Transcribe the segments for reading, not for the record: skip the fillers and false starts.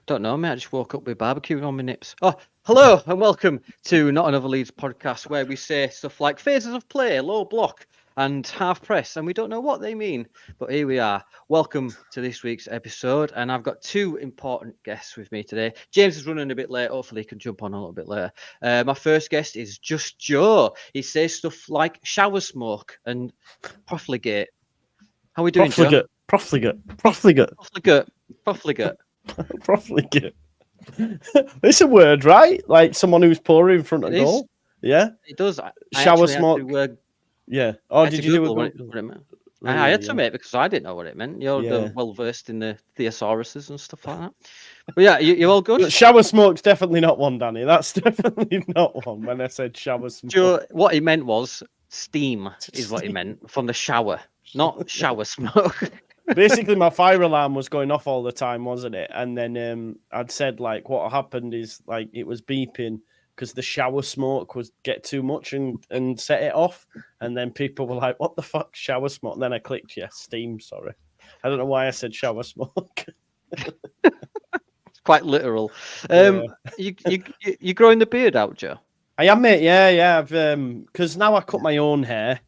Don't know, mate. I just woke up with barbecue on my nips. Oh, hello and welcome to Not Another Leeds podcast, where we say stuff like phases of play, low block, and half press, and we don't know what they mean. But here we are. Welcome to this week's episode, and I've got two important guests with me today. James is running a bit late. Hopefully, he can jump on a little bit later. My first guest is Just Joe. He says stuff like shower smoke and profligate. How are we doing, Joe? Profligate. It's a word, right? Like someone who's poor in front of It goal. is. Yeah. It does. Shower smoke. Yeah. Oh, did you do it? What it meant? I had to, mate, because I didn't know what it meant. You're well versed in the thesauruses and stuff like that. But yeah, you're all good. Shower smoke's definitely not one, Danny. That's definitely not one. When I said shower smoke, Joe, what he meant was steam, is what he meant from the shower, not shower smoke. Basically, my fire alarm was going off all the time, wasn't it? And then I'd said like what happened is like it was beeping because the shower smoke was get too much and set it off. And then people were like, "What the fuck, shower smoke?" And then I clicked, yes, steam. Sorry, I don't know why I said shower smoke. It's quite literal. You growing the beard out, Joe? I am, mate. Yeah. I've because now I cut my own hair.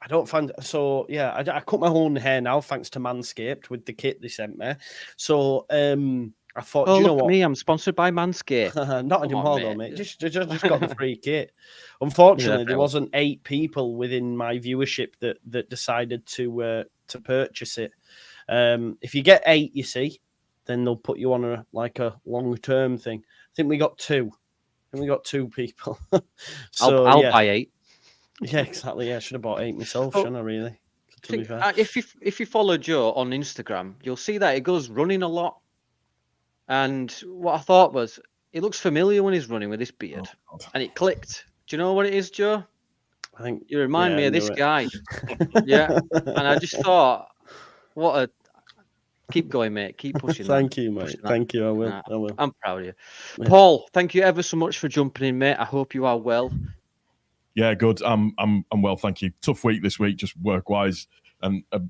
I don't find so. Yeah, I cut my own hair now thanks to Manscaped with the kit they sent me. So I thought, you know what? Me, I'm sponsored by Manscaped. Not anymore, though, mate. Just got the free kit. Unfortunately, there wasn't 8 people within my viewership that decided to purchase it. If you get 8, you see, then they'll put you on a long-term thing. I think we got 2. And we got 2 people. So I'll buy 8. Yeah, exactly. Yeah, I should have bought 8 myself, shouldn't I, really? To be fair. If you follow Joe on Instagram, you'll see that he goes running a lot. And what I thought was, he looks familiar when he's running with this beard. And it clicked. Do you know what it is, Joe? I think you remind me of this guy. Yeah. And I just thought, keep going, mate. Keep pushing. Thank you, mate. Thank you. I will. I'm proud of you. Yeah. Paul, thank you ever so much for jumping in, mate. I hope you are well. Yeah, good. I'm well, thank you. Tough week this week, just work-wise, and a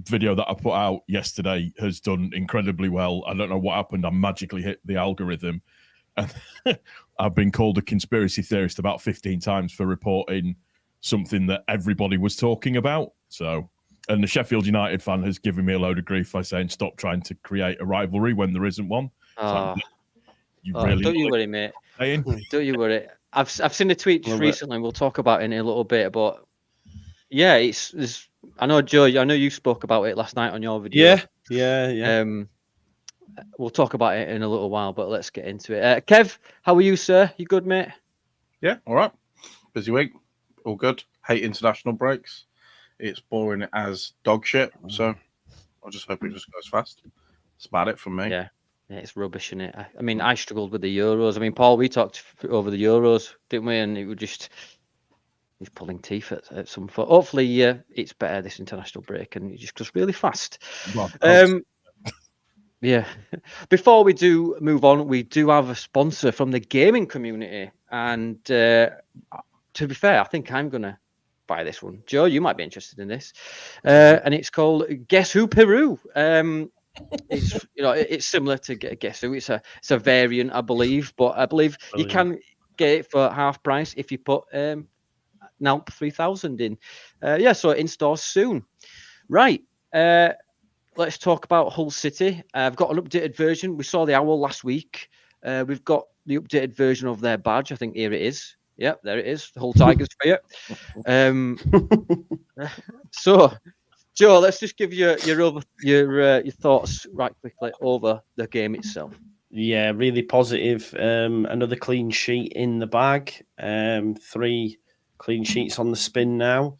video that I put out yesterday has done incredibly well. I don't know what happened. I magically hit the algorithm, and I've been called a conspiracy theorist about 15 times for reporting something that everybody was talking about. So, and the Sheffield United fan has given me a load of grief by saying, "Stop trying to create a rivalry when there isn't one." Don't you worry, mate. Don't you worry. I've seen the tweet just recently, and we'll talk about it in a little bit. But yeah, it's I know, Joe. I know you spoke about it last night on your video. Yeah. We'll talk about it in a little while, but let's get into it. Kev, how are you, sir? You good, mate? Yeah, all right. Busy week, all good. Hate international breaks. It's boring as dog shit. So I just hope it just goes fast. That's about it from me. Yeah. Yeah, it's rubbish, isn't it? I mean, I struggled with the Euros. I mean, Paul, we talked over the Euros, didn't we? And it was just, he's pulling teeth at some point. Hopefully, it's better this international break, and it just goes really fast. Well, yeah. Before we do move on, we do have a sponsor from the gaming community, and to be fair, I think I'm gonna buy this one. Joe, you might be interested in this, and it's called Guess Who Peru. It's similar to Guess Who. It's a variant, I believe, but I believe you can get it for half price if you put now 3,000 in. So in stores soon. Right. Let's talk about Hull City. I've got an updated version. We saw the owl last week. We've got the updated version of their badge. I think here it is. Yep, there it is. The Hull Tigers for you. So, Joe, let's just give your thoughts right quickly over the game itself. Yeah, really positive. Another clean sheet in the bag. 3 clean sheets on the spin now.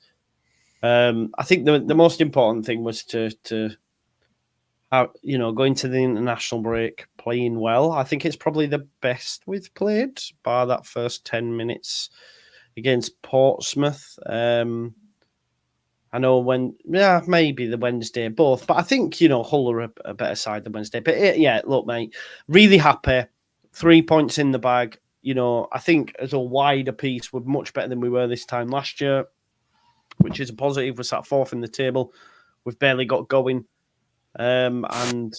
I think the most important thing was to go into the international break playing well. I think it's probably the best we've played, bar that first 10 minutes against Portsmouth. I know maybe the Wednesday, both. But I think, Hull are a better side than Wednesday. But look, mate, really happy. 3 points in the bag. I think as a wider piece, we're much better than we were this time last year, which is a positive. We're sat 4th in the table. We've barely got going. And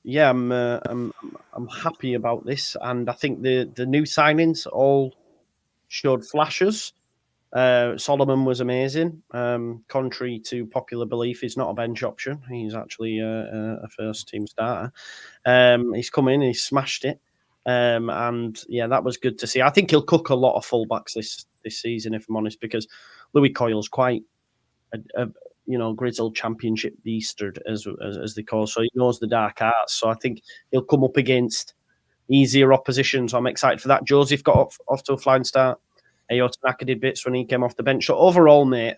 yeah, I'm happy about this, and I think the new signings all showed flashes. Solomon was amazing. Contrary to popular belief, he's not a bench option. He's actually a first team starter. He's come in, he's smashed it. And yeah, that was good to see. I think he'll cook a lot of fullbacks this season, if I'm honest, because Louis Coyle's quite a grizzled championship beastard as they call. So he knows the dark arts. So I think he'll come up against easier opposition. So I'm excited for that. Joseph got off to a flying start. Ayotanaka did bits when he came off the bench. So overall, mate,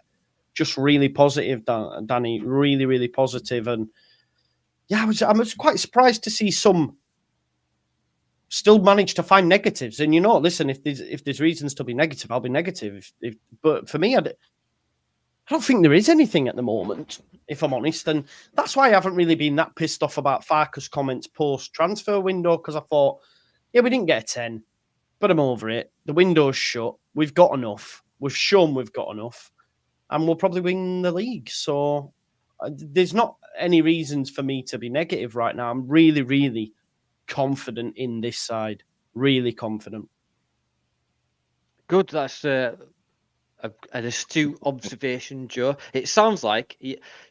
just really positive, Danny. Really, really positive. And yeah, I was quite surprised to see some still manage to find negatives. And listen, if there's reasons to be negative, I'll be negative. But for me, I don't think there is anything at the moment, if I'm honest. And that's why I haven't really been that pissed off about Farkas' comments post-transfer window, because I thought, yeah, we didn't get a 10, but I'm over it. The window's shut. We've got enough. We've shown we've got enough. And we'll probably win the league. So there's not any reasons for me to be negative right now. I'm really, really confident in this side. Really confident. Good. That's an astute observation, Joe. It sounds like,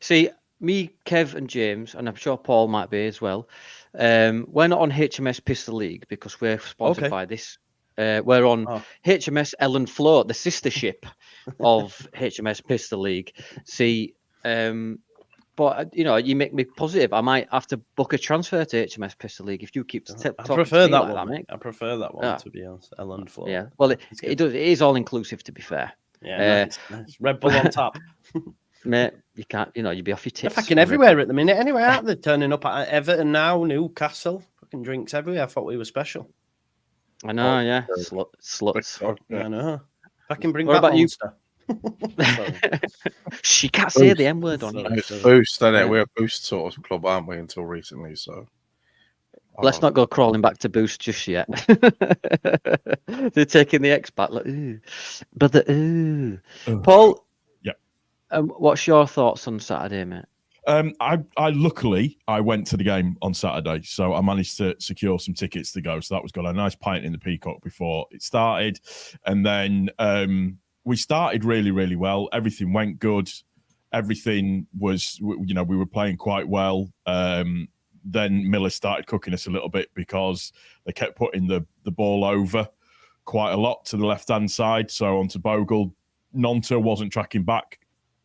see, me, Kev, and James, and I'm sure Paul might be as well. We're not on HMS Pistol League because we're sponsored by this. We're on HMS Ellen Float, the sister ship of HMS Pistol League. See, but you make me positive. I might have to book a transfer to HMS Pistol League if you keep talking I prefer to me that like one. that, mate. I prefer that one, to be honest. Ellen Float. Yeah, well, it does. It is all inclusive, to be fair. Yeah, nice. Red Bull on tap. Mate, you can't. You'd be off your tits. They're fucking everywhere at the minute. Anyway, aren't they? Turning up at Everton now, Newcastle. Fucking drinks everywhere. I thought we were special. I know, yeah. Sluts. I know. Fucking bring What back about Monster. She can't say the M word on it. It's Boost, isn't it? We're a Boost sort of club, aren't we? Until recently, so let's not go crawling back to Boost just yet. They're taking the X back, like, ooh. But Paul. Yeah. What's your thoughts on Saturday, mate? I luckily I went to the game on Saturday, so I managed to secure some tickets to go. So that was good. A nice pint in the Peacock before it started, and then we started really, really well. Everything went good. Everything was, we were playing quite well. Then Miller started cooking us a little bit because they kept putting the ball over quite a lot to the left-hand side. So onto Bogle. Nonto wasn't tracking back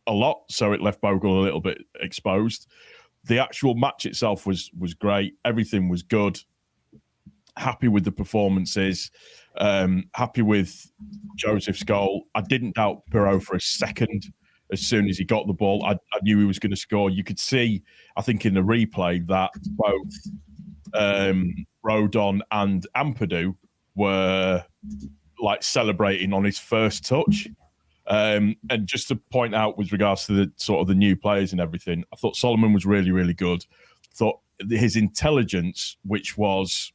a lot, so it left Bogle a little bit exposed. The actual match itself was great. Everything was good. Happy with the performances. Happy with Joseph's goal. I didn't doubt Pirot for a second. As soon as he got the ball, I knew he was going to score. You could see, I think, in the replay that both Rodon and Ampadu were like celebrating on his first touch. And just to point out with regards to the sort of the new players and everything, I thought Solomon was really, really good. I thought his intelligence, which was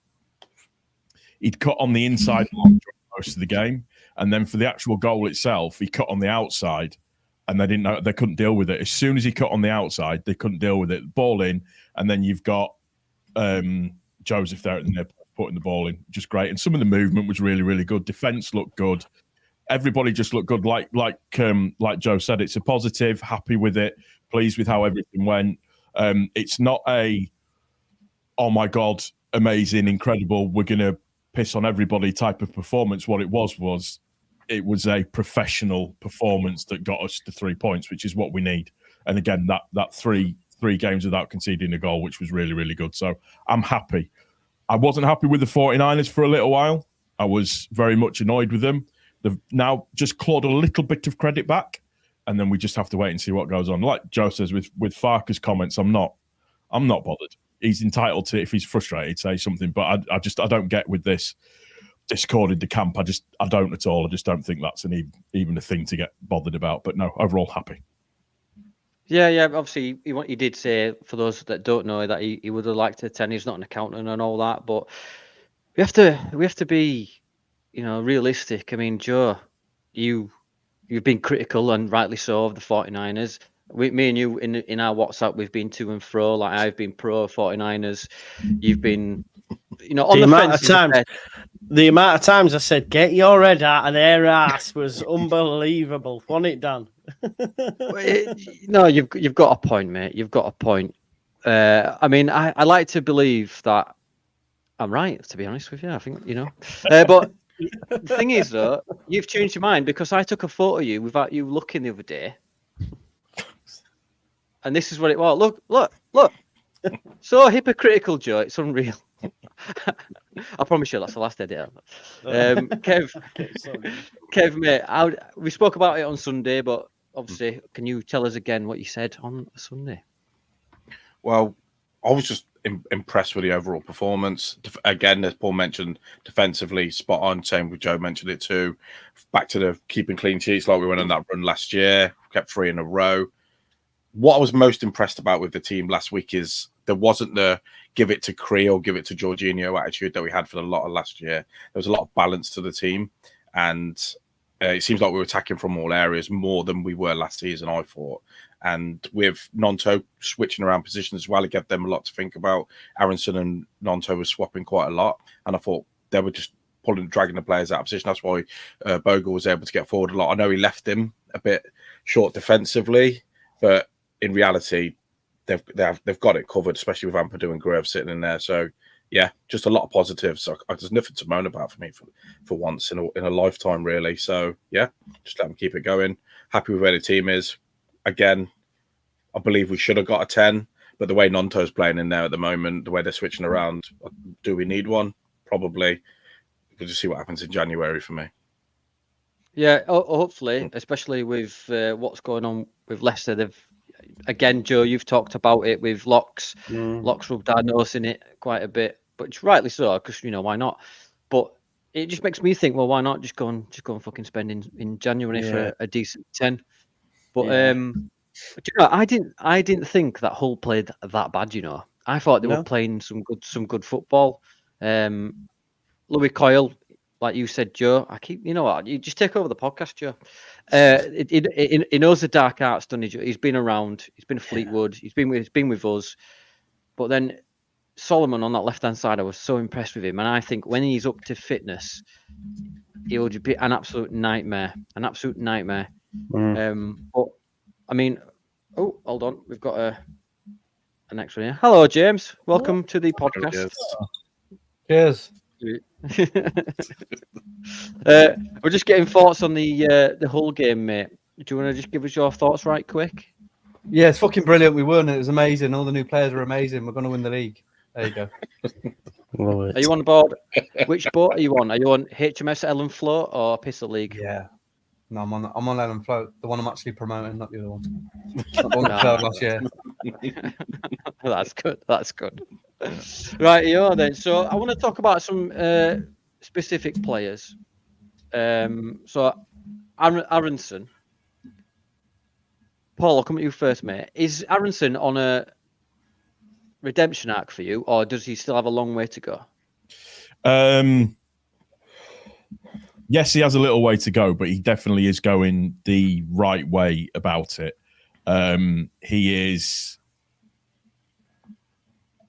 he'd cut on the inside most of the game, and then for the actual goal itself, he cut on the outside, and they couldn't deal with it. As soon as he cut on the outside, they couldn't deal with it. Ball in, and then you've got Joseph there at the nip putting the ball in, just great. And some of the movement was really, really good. Defense looked good. Everybody just looked good. Like Joe said, it's a positive. Happy with it. Pleased with how everything went. It's not a, oh my God, amazing, incredible, we're going to piss on everybody type of performance. What it was it was a professional performance that got us to 3 points, which is what we need. And again, that three games without conceding a goal, which was really, really good. So I'm happy. I wasn't happy with the 49ers for a little while. I was very much annoyed with them. They've now just clawed a little bit of credit back, and then we just have to wait and see what goes on. Like Joe says, with Farkas' comments, I'm not bothered. He's entitled to, if he's frustrated, say something. But I don't get with this discorded the camp. I don't at all. I just don't think that's even a thing to get bothered about. But no, overall happy. Yeah. Obviously, he did say, for those that don't know, that he would have liked to attend. He's not an accountant and all that, but we have to be, realistic. I mean, Joe, you've been critical, and rightly so, of the 49ers. me and you in our WhatsApp, we've been to and fro. Like I've been pro 49ers. You've been, on the fence. The amount of times I said, "Get your head out of their ass," was unbelievable. Wasn't it, Dan? No, you've got a point, mate. You've got a point. I mean, I like to believe that I'm right. To be honest with you, I think but the thing is, though, you've changed your mind because I took a photo of you without you looking the other day, and this is what it was. Look. So hypocritical, Joe. It's unreal. I promise you, that's the last edit. Kev, mate, we spoke about it on Sunday, but obviously, can you tell us again what you said on Sunday? Well, I was just impressed with the overall performance. Again, as Paul mentioned, defensively spot on. Same with Joe mentioned it too. Back to the keeping clean sheets like we went on that run last year. Kept 3 in a row. What I was most impressed about with the team last week is there wasn't the give it to Cree or give it to Jorginho attitude that we had for a lot of last year. There was a lot of balance to the team, and it seems like we were attacking from all areas more than we were last season, I thought. And with Nonto switching around positions as well, it gave them a lot to think about. Aaronson and Nonto were swapping quite a lot, and I thought they were just dragging the players out of position. That's why Bogle was able to get forward a lot. I know he left him a bit short defensively, but in reality, they've got it covered, especially with Ampadu and Grove sitting in there. So yeah, just a lot of positives. So there's nothing to moan about for me for once in a lifetime, really. So yeah, just let them keep it going. Happy with where the team is. Again, I believe we should have got a 10, but the way Nonto's playing in there at the moment, the way they're switching around, do we need one? Probably. We'll just see what happens in January for me. Yeah, hopefully, especially with what's going on with Leicester. Again, Joe, you've talked about it with Locks. Locks rubbed our nose in it quite a bit, but it's rightly so because why not? But it just makes me think, well, why not just go and fucking spend in January for a decent 10? But I didn't think that Hull played that bad. I thought they were playing some good football. Louis Coyle, like you said, Joe. You just take over the podcast, Joe. He knows the dark arts, doesn't he? He's been around. He's been at Fleetwood. He's been with us. But then Solomon on that left hand side, I was so impressed with him, and I think when he's up to fitness, he would be an absolute nightmare. But I mean, hold on, we've got an extra here. Hello, James. Welcome to the podcast. Cheers. We're just getting thoughts on the Hull game, mate. Do you want to just give us your thoughts right quick? Yeah, it's fucking brilliant. We won. It was amazing. All the new players are amazing. We're going to win the league. There you go. Are you on board? Which boat are you on? Are you on HMS Ellen Float or Pistol League? Yeah. No, I'm on Ellen Float. The one I'm actually promoting, not the other one. Not the one that failed last year. That's good. Right, then. So I want to talk about some specific players. So Aaronson. Paul, I'll come at you first, mate. Is Aaronson on a redemption arc for you, or does he still have a long way to go? Yes, he has a little way to go, but he definitely is going the right way about it. He is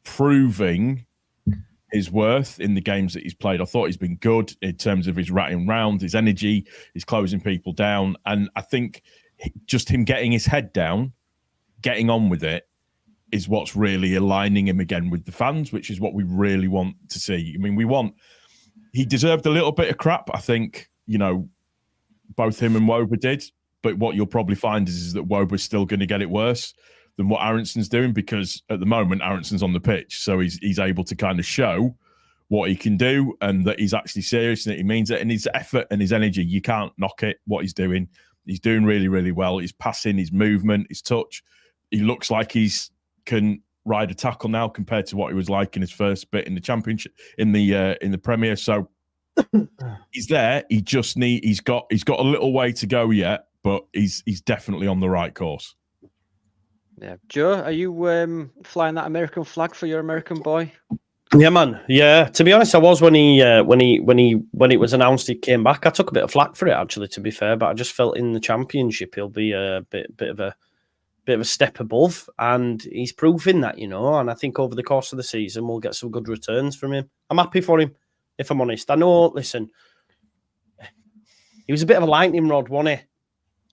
proving his worth in the games that he's played. I thought he's been good in terms of his ratting round, his energy, his closing people down. And I think just him getting his head down, getting on with it, is what's really aligning him again with the fans, which is what we really want to see. I mean, he deserved a little bit of crap. I think, both him and Woba did. But what you'll probably find is that Woba's still going to get it worse than what Aaronson's doing, because at the moment Aaronson's on the pitch, so he's able to kind of show what he can do and that he's actually serious and that he means it. And his effort and his energy, you can't knock it. What he's doing really, really well. His passing, his movement, his touch. He looks like he's can ride a tackle now compared to what he was like in his first bit in the Championship, in the Premier. So he's there. He's got a little way to go yet, but he's definitely on the right course. Yeah, Joe, are you flying that American flag for your American boy? Yeah, man. Yeah, to be honest, I was when it was announced he came back. I took a bit of flack for it, actually. To be fair, but I just felt in the Championship he'll be a bit of bit of a step above, and he's proving that, and I think over the course of the season we'll get some good returns from him. I'm happy for him, if I'm honest. I know, listen, he was a bit of a lightning rod, wasn't he?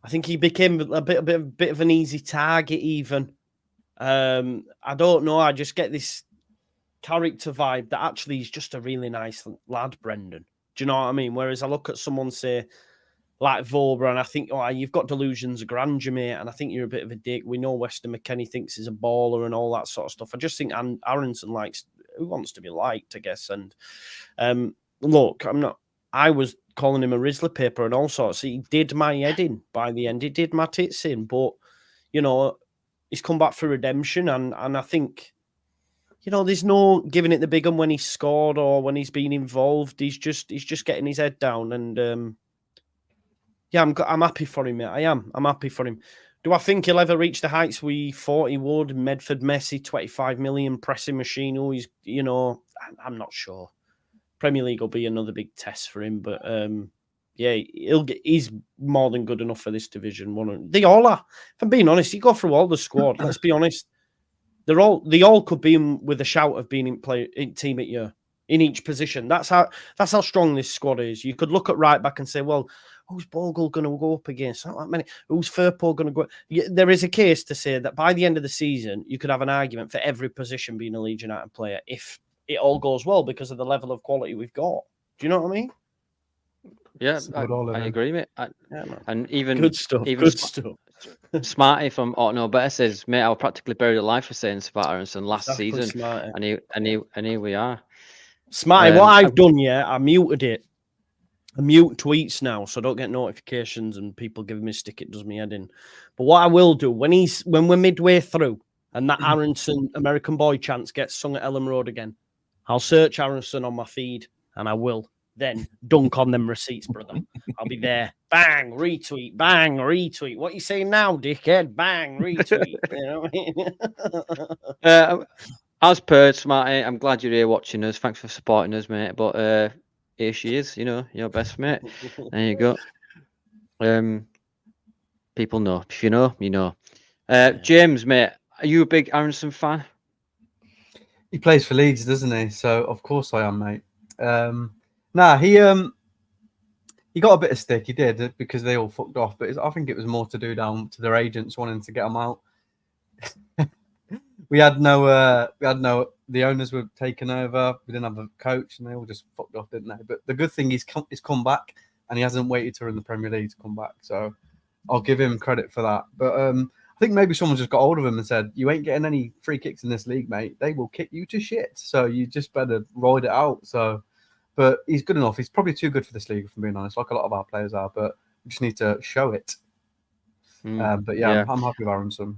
I think he became a bit of an easy target even. I don't know, I just get this character vibe that actually he's just a really nice lad, Brendan. Do you know what I mean? Whereas I look at someone, say, like Vobra, and I think, you've got delusions of grandeur, mate, and I think you're a bit of a dick. We know Weston McKennie thinks he's a baller and all that sort of stuff. I just think Aaronson likes, who wants to be liked, I guess. And look, I was calling him a Rizzler paper and all sorts. He did my head in by the end. He did my tits in, but, he's come back for redemption, and I think, there's no giving it the big one when he's scored or when he's been involved. He's just getting his head down, and I'm happy for him, mate. I'm happy for him. Do I think he'll ever reach the heights we thought he would? Medford Messi, 25 million pressing machine. Oh, he's, I'm not sure. Premier League will be another big test for him, but he's more than good enough for this division. They all are. If I'm being honest, you go through all the squad. Let's be honest. They all could be in with a shout of being in team at year in each position. That's how strong this squad is. You could look at right back and say, well, who's Bogle going to go up against? Not that many. Who's Firpo going to go? There is a case to say that by the end of the season, you could have an argument for every position being a Leeds United player if it all goes well because of the level of quality we've got. Do you know what I mean? Yeah, I agree, mate. And even good stuff. Smarty from No Better says, mate, I was practically buried alive for saying about Aaronson last season, Smarty. and here we are. Smarty, what I've done, I muted it. I mute tweets now, so I don't get notifications and people giving me a stick. It does me head in. But what I will do when we're midway through and that Aaronson American Boy chants gets sung at Ellen Road again, I'll search Aaronson on my feed and I will then dunk on them receipts, brother. I'll be there. Bang, retweet. Bang, retweet. What you saying now, dickhead? Bang, retweet. You know what I mean? As per, Smarty, I'm glad you're here watching us. Thanks for supporting us, mate. But here she is, your best mate. There you go. People know. If you know, you know. James, mate, are you a big Aaronson fan? He plays for Leeds, doesn't he? So of course I am, mate. He got a bit of stick. He did because they all fucked off. But I think it was more to do down to their agents wanting to get him out. We had no. The owners were taken over. We didn't have a coach, and they all just fucked off, didn't they? But the good thing he's come back, and he hasn't waited to run the Premier League to come back. So I'll give him credit for that. But I think maybe someone just got hold of him and said, "You ain't getting any free kicks in this league, mate. They will kick you to shit. So you just better ride it out." So, but he's good enough. He's probably too good for this league, if I'm being honest, like a lot of our players are. But we just need to show it. But I'm happy with Aaronson.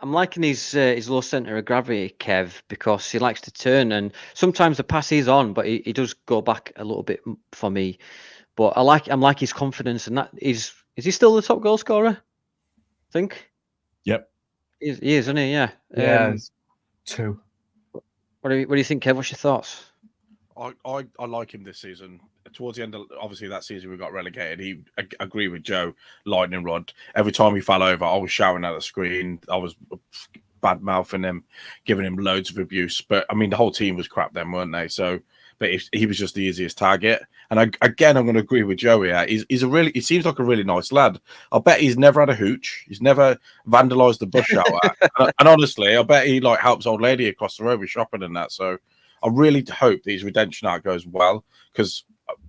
I'm liking his low centre of gravity, Kev, because he likes to turn, and sometimes the pass is on, but he does go back a little bit for me. But I'm like his confidence, and that is he still the top goal scorer? I think. Yep. He is, isn't he? Yeah. Yeah. 2. What do you think, Kev? What's your thoughts? I like him this season. Towards the end of obviously that season we got relegated. I agree with Joe, lightning rod. Every time he fell over, I was shouting at the screen. I was bad mouthing him, giving him loads of abuse. But I mean, the whole team was crap then, weren't they? So, but he was just the easiest target. And I'm going to agree with Joe here. He seems like a really nice lad. I bet he's never had a hooch. He's never vandalised the bush hour. and honestly, I bet he helps old lady across the road with shopping and that. So I really hope that his redemption arc goes well because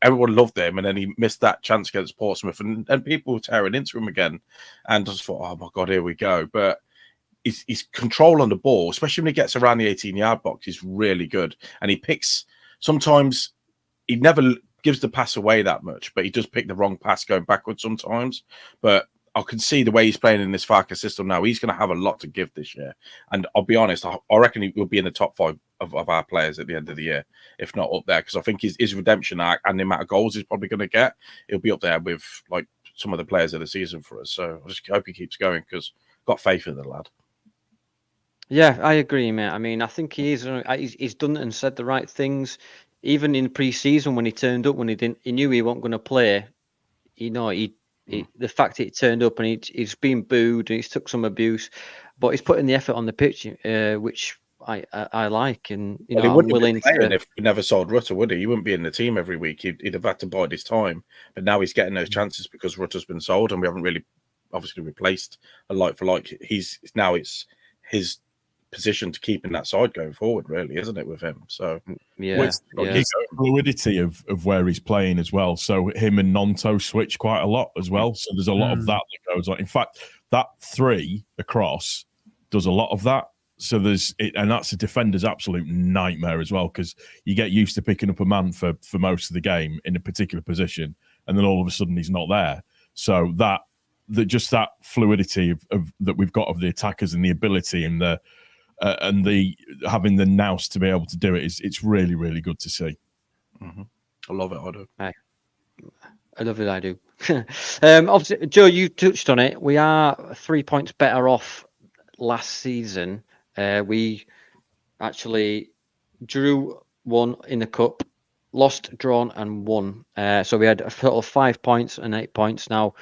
everyone loved him, and then he missed that chance against Portsmouth, and people were tearing into him again. And I just thought, oh my God, here we go. But his control on the ball, especially when he gets around the 18-yard box, is really good. And he picks, sometimes he never gives the pass away that much, but he does pick the wrong pass going backwards sometimes. But I can see the way he's playing in this Farker system now. He's going to have a lot to give this year. And I'll be honest, I reckon he will be in the top 5 of our players at the end of the year, if not up there, because I think his redemption arc and the amount of goals he's probably going to get, he'll be up there with some of the players of the season for us. So I just hope he keeps going because I've got faith in the lad. Yeah, I agree, mate. I mean, I think he's done and said the right things. Even in pre-season when he turned up, when he knew he wasn't going to play, he the fact that he turned up and he's been booed and he's took some abuse, but he's putting the effort on the pitch, which I like, and Well, he I'm wouldn't willing have been playing to. if we never sold Rutter, would he? He wouldn't be in the team every week. He'd have had to bide his time. But now he's getting those chances because Rutter's been sold, and we haven't really obviously replaced a like for like. It's his position to keep in that side going forward, really, isn't it, with him? So It's fluidity of where he's playing as well. So him and Nonto switch quite a lot as well. So there's a lot of that goes on. In fact, that 3 across does a lot of that. So and that's a defender's absolute nightmare as well, because you get used to picking up a man for most of the game in a particular position, and then all of a sudden he's not there. So that fluidity of that we've got of the attackers and the ability and the having the nous to be able to do it it's really, really good to see. I love it. I do. I love it. I do. Obviously, Joe, you touched on it. We are 3 points better off last season. We actually drew 1 in the cup, lost, drawn, and won. So we had a total of 5 points and 8 points. Now,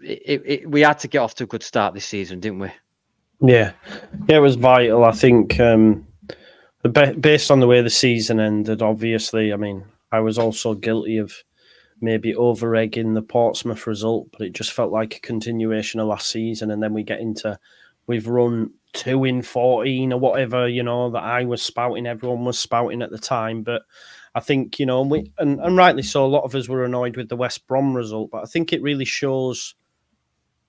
we had to get off to a good start this season, didn't we? Yeah, it was vital. I think based on the way the season ended, obviously, I mean, I was also guilty of maybe over-egging the Portsmouth result, but it just felt like a continuation of last season. And then we've run 2 in 14 or whatever, that I was spouting, everyone was spouting at the time. But I think, and rightly so, a lot of us were annoyed with the West Brom result, but I think it really shows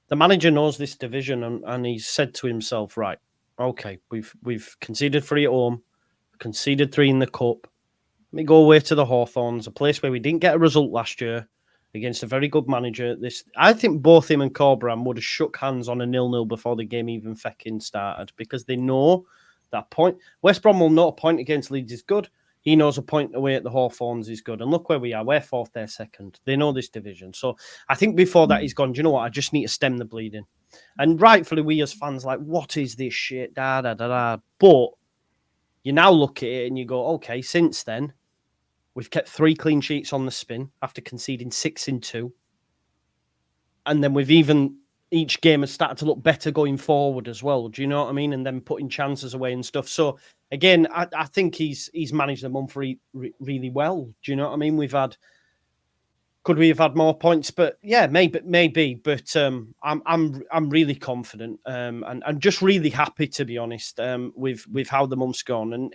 the manager knows this division, and he's said to himself, right, okay, we've conceded 3 at home, conceded 3 in the cup. Let me go away to the Hawthorns, a place where we didn't get a result last year against a very good manager. I think both him and Corberan would have shook hands on a 0-0 before the game even fecking started, because they know that point. West Brom will know a point against Leeds is good. He knows a point away at the Hawthorns is good. And look where we are. We're 4th, they're 2nd. They know this division. So I think before that, he's gone, do you know what? I just need to stem the bleeding. And rightfully, we as fans like, what is this shit? Da, da, da, da. But you now look at it and you go, okay, since then, we've kept 3 clean sheets on the spin after conceding 6 in 2. And then each game has started to look better going forward as well. Do you know what I mean? And then putting chances away and stuff. So again, I think he's managed the month really well. Do you know what I mean? Could we have had more points? But yeah, maybe. But I'm really confident and just really happy, to be honest, with how the month's gone. And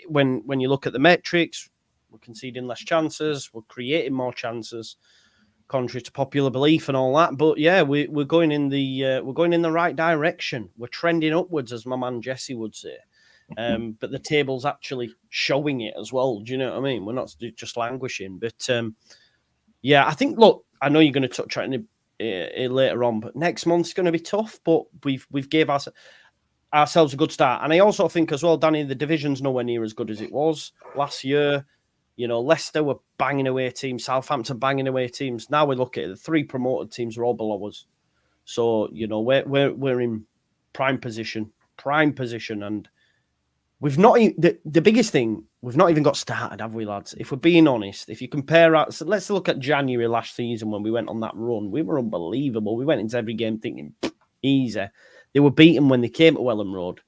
when you look at the metrics, we're conceding less chances, we're creating more chances, contrary to popular belief and all that. But yeah, we're going in the right direction. We're trending upwards, as my man Jesse would say. But the table's actually showing it as well. Do you know what I mean? We're not just languishing. But yeah, I think. Look, I know you're going to touch on it later on, but next month's going to be tough. But we've gave ourselves a good start, and I also think as well, Danny, the division's nowhere near as good as it was last year. Leicester were banging away teams, Southampton banging away teams. Now we look at it, the 3 promoted teams are all below us. So, we're in prime position, and we've not, the biggest thing, we've not even got started, have we, lads? If we're being honest, if you compare us, let's look at January last season when we went on that run. We were unbelievable. We went into every game thinking, easy. They were beaten when they came to Welham Road.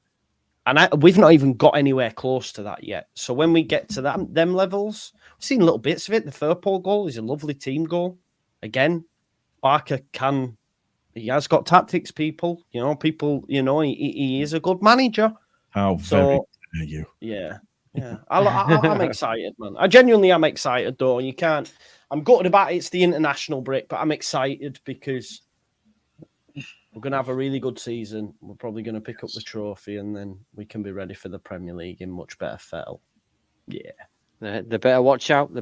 And we've not even got anywhere close to that yet. So when we get to them levels, we've seen little bits of it. The Firpole goal is a lovely team goal. Again, Barker he has got tactics, people. He is a good manager. How very dare you? Yeah. I'm excited, man. I genuinely am excited, though. I'm gutted about it's the international break, but I'm excited because we're going to have a really good season. We're probably going to pick up the trophy, and then we can be ready for the Premier League in much better fettle. Yeah. The better watch out.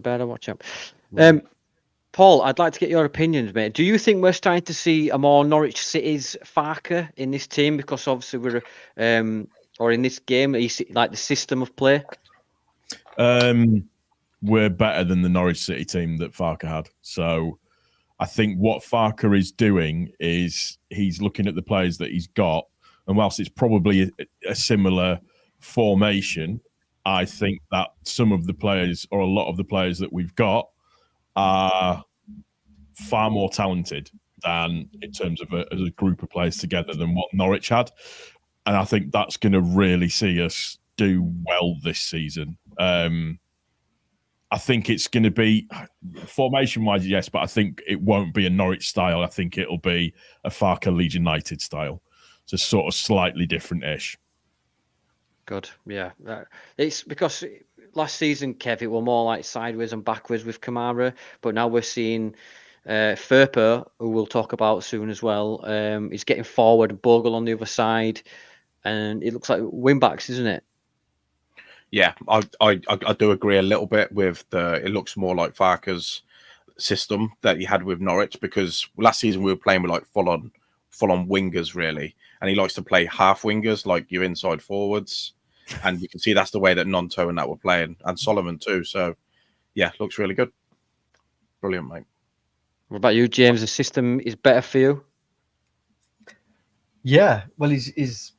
Paul, I'd like to get your opinions, mate. Do you think we're starting to see a more Norwich City's Farker in this team? Because obviously we're, or in this game, like the system of play? We're better than the Norwich City team that Farker had. So I think what Farker is doing is he's looking at the players that he's got, and whilst it's probably a similar formation, I think that some of the players or a lot of the players that we've got are far more talented than in terms of as a group of players together than what Norwich had. And I think that's going to really see us do well this season. I think it's going to be formation-wise, yes, but I think it won't be a Norwich style. I think it'll be a Farker Leeds United style. So sort of slightly different-ish. Good, yeah. It's because last season, Kev, it were more like sideways and backwards with Kamara, but now we're seeing Furper, who we'll talk about soon as well. He's getting forward, Bogle on the other side, and it looks like wing-backs, isn't it? Yeah, I do agree a little bit with it looks more like Farker's system that he had with Norwich, because last season we were playing with like full on wingers really, and he likes to play half wingers, like your inside forwards, and you can see that's the way that Nonto and that were playing, and Solomon too. So yeah, looks really good. Brilliant, mate. What about you, James? The system is better for you? Yeah, well, he's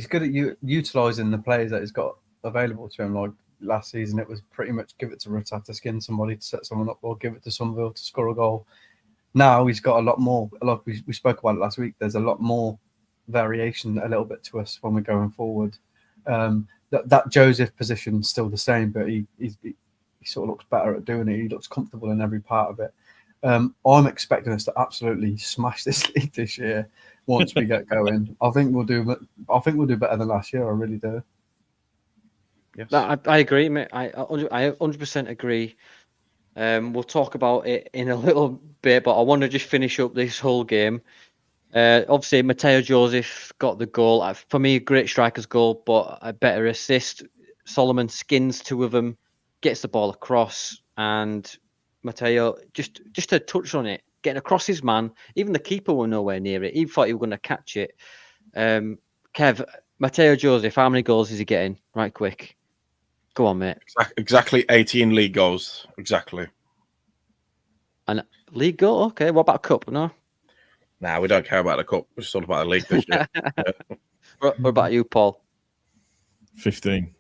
good at utilising the players that he's got available to him. Like last season, it was pretty much give it to Rata to skin somebody to set someone up, or give it to Somerville to score a goal. Now he's got a lot more. Like we spoke about it last week. There's a lot more variation, a little bit to us when we're going forward. That Joseph position's still the same, but he sort of looks better at doing it. He looks comfortable in every part of it. I'm expecting us to absolutely smash this league this year once we get going. I think we'll do better than last year. I really do. Yes. I agree, mate. I 100% agree. We'll talk about it in a little bit, but I want to just finish up this whole game. Obviously, Mateo Joseph got the goal. For me, a great striker's goal, but a better assist. Solomon skins two of them, gets the ball across, and Mateo just a touch on it, getting across his man. Even the keeper were nowhere near it. He thought he was going to catch it. Kev, Mateo Joseph, how many goals is he getting? Right quick. Go on, mate. Exactly 18 league goals. Exactly. And league goal? Okay. What about cup? No? Nah, we don't care about the cup. We're just all about the league this year. What about you, Paul? 15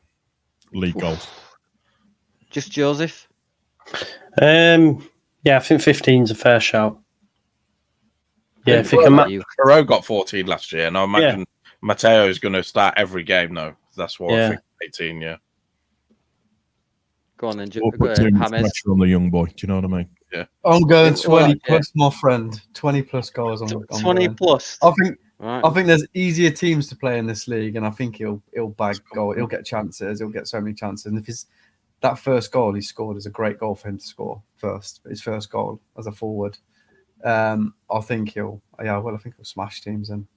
league goals. Just Joseph? Yeah, I think 15's a fair shout. Yeah, if you can. Perot got 14 last year, and I imagine Mateo is going to start every game now. That's what I think. 18, yeah. Go on then, Put too much pressure on the young boy. Do you know what I mean? Yeah. I'm going 20 plus, my friend. 20 plus goals. 20 plus. I think there's easier teams to play in this league, and I think he'll bag goal. He'll get chances. He'll get so many chances. And if that first goal he scored is a great goal for him to score his first goal as a forward. I think he'll smash teams. And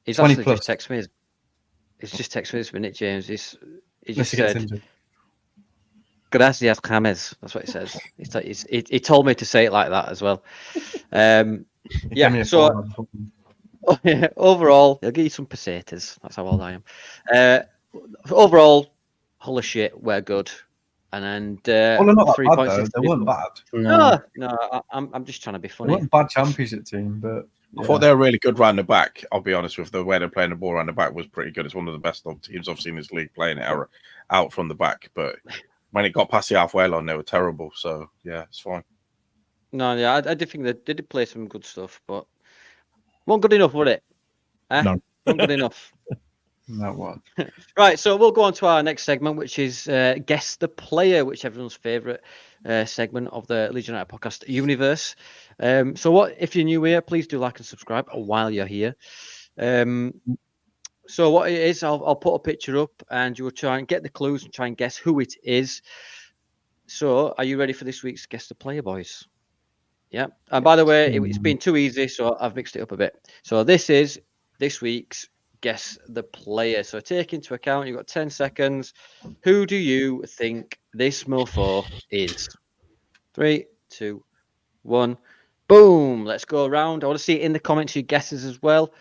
he's actually just texted me. He's just texted me this minute, James. He just said, "Gracias, James." That's what he says. He told me to say it like that as well. So overall, he'll give you some pesetas. That's how old I am. Overall, Hull of shit. We're good. And then they're not 3 points. Bad, they weren't bad. No. I'm just trying to be funny. They weren't a bad championship team, but I thought they were really good round the back. I'll be honest with the way they're playing the ball round the back was pretty good. It's one of the best teams I've seen in this league playing it out from the back. But when it got past the halfway line, they were terrible. So yeah, it's fine. No, yeah, I did think they did play some good stuff, but wasn't good enough, was it? No, wasn't good enough. No one. Right, so we'll go on to our next segment, which is Guess the Player, which is everyone's favourite segment of the Leeds United podcast universe. So if you're new here, please do like and subscribe while you're here. So what it is, I'll put a picture up and you will try and get the clues and try and guess who it is. So are you ready for this week's Guess the Player, boys? Yeah. And by the way, it's been too easy, so I've mixed it up a bit. So this is this week's Guess the Player. So take into account, you've got 10 seconds. Who do you think this mofo is? 3, 2, 1. Boom. Let's go around. I want to see it in the comments, your guesses as well.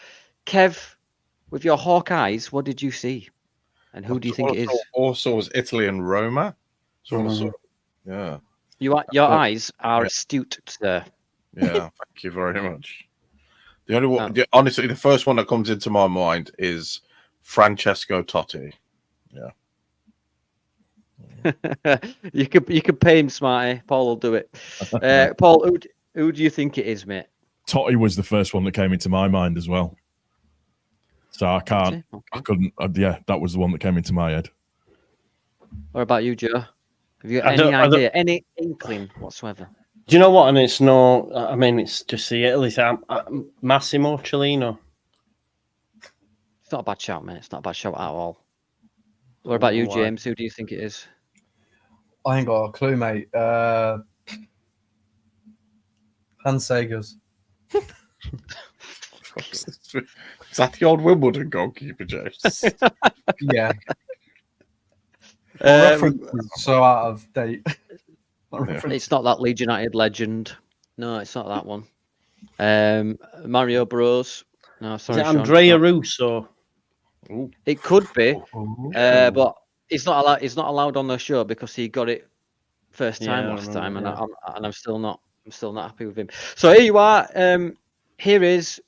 Kev, with your hawk eyes, what did you see? And who do you think it is? Also was Italy and Roma. Yeah. Your eyes are astute, sir. Yeah, thank you very much. The only one, honestly, the first one that comes into my mind is Francesco Totti. Yeah. you could pay him, Smarty. Paul will do it. Paul, Who do you think it is, mate? Totti was the first one that came into my mind as well. So I can't, Okay. I couldn't. Yeah, that was the one that came into my head. What about you, Joe? Have you got any idea, any inkling whatsoever? Do you know what? And it's no, I mean, it's just the Italy thing. Massimo Cellino. It's not a bad shout, mate. It's not a bad shout at all. What about you, James? Who do you think it is? I ain't got a clue, mate. Hans Sagers. Is that the old Wimbledon goalkeeper, James? Yeah. Reference is so out of date. It's not that Leeds United legend. No, it's not that one. Mario Bros. No, sorry, Is it Andrea Russo? It could be, but it's not allowed. It's not allowed on the show because he got it first time last time, and I'm still not happy with him. So here you are. Here is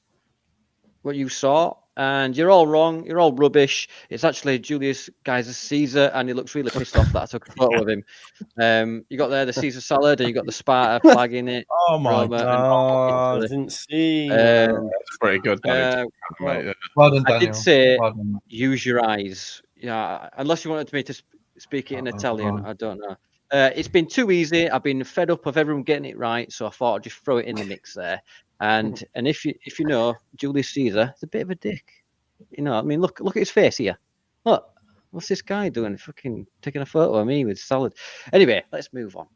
what you saw, and you're all wrong. You're all rubbish. It's actually Julius Caesar, and he looks really pissed off that I took a photo of him. You got there the Caesar salad, and you got the Sparta flag in it. Oh my God! I didn't see. That's pretty good, Danny. Well done, Daniel. I did say use your eyes. Yeah, unless you wanted me to speak it in Italian, I don't know. It's been too easy. I've been fed up of everyone getting it right, so I thought I'd just throw it in the mix there. And if you know Julius Caesar, he's a bit of a dick. You know, I mean, look at his face here. Look, what's this guy doing? Fucking taking a photo of me with salad. Anyway, let's move on.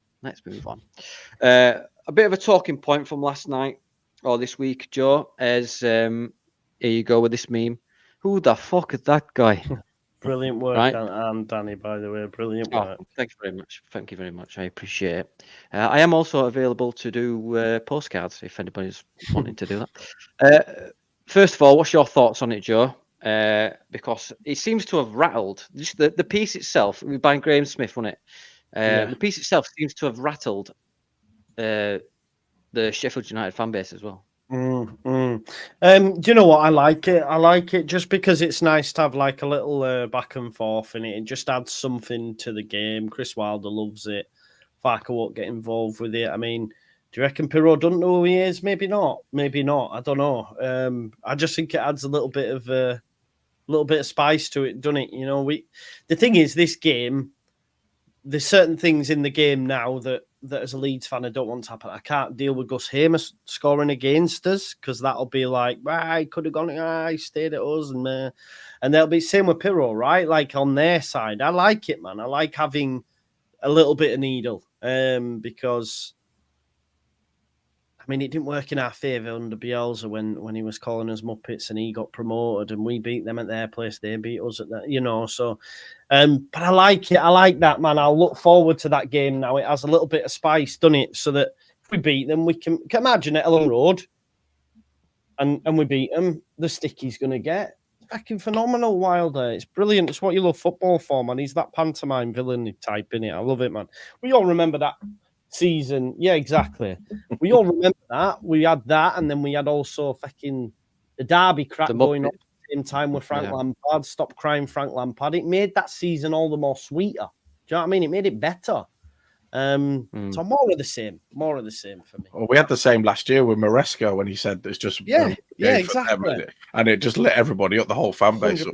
A bit of a talking point from last night or this week, Joe, is here you go with this meme. Who the fuck is that guy? Brilliant work, right? Danny, by the way. Brilliant work. Thank you very much. Thank you very much. I appreciate it. I am also available to do postcards if anybody's wanting to do that. First of all, what's your thoughts on it, Joe? Because it seems to have rattled the piece itself. By Graham Smith, wasn't it? The piece itself seems to have rattled the Sheffield United fan base as well. Do you know what? I like it. I like it just because it's nice to have like a little back and forth in it. It just adds something to the game. Chris Wilder loves it. Farker won't get involved with it. I mean, do you reckon Pirro doesn't know who he is? Maybe not. Maybe not. I don't know. I just think it adds a little bit of spice to it, doesn't it? You know, the thing is, this game, there's certain things in the game now that as a Leeds fan I don't want to happen. I can't deal with Gus Hamer scoring against us because that'll be like, he could have gone, he stayed at us, and they'll be same with Pirro, right? Like on their side, I like it, man. I like having a little bit of needle, because I mean it didn't work in our favour under Bielsa when he was calling us Muppets and he got promoted and we beat them at their place, they beat us at that, you know. So, but I like it. I like that, man. I'll look forward to that game now. It has a little bit of spice, doesn't it? So that if we beat them, we can imagine at Ellen Road, and we beat them, the stick he's going to get. It's fucking phenomenal, Wilder. It's brilliant. It's what you love football for, man. He's that pantomime villain type, innit? I love it, man. We all remember that season. Yeah, exactly. We all remember that. We had that, and then we had also fucking the Derby crap going on. Same time with Frank Lampard. Stop crying, Frank Lampard. It made that season all the more sweeter. Do you know what I mean? It made it better. So more of the same for me. Well, we had the same last year with Maresca when he said it's just exactly, and it just lit everybody up, the whole fan base.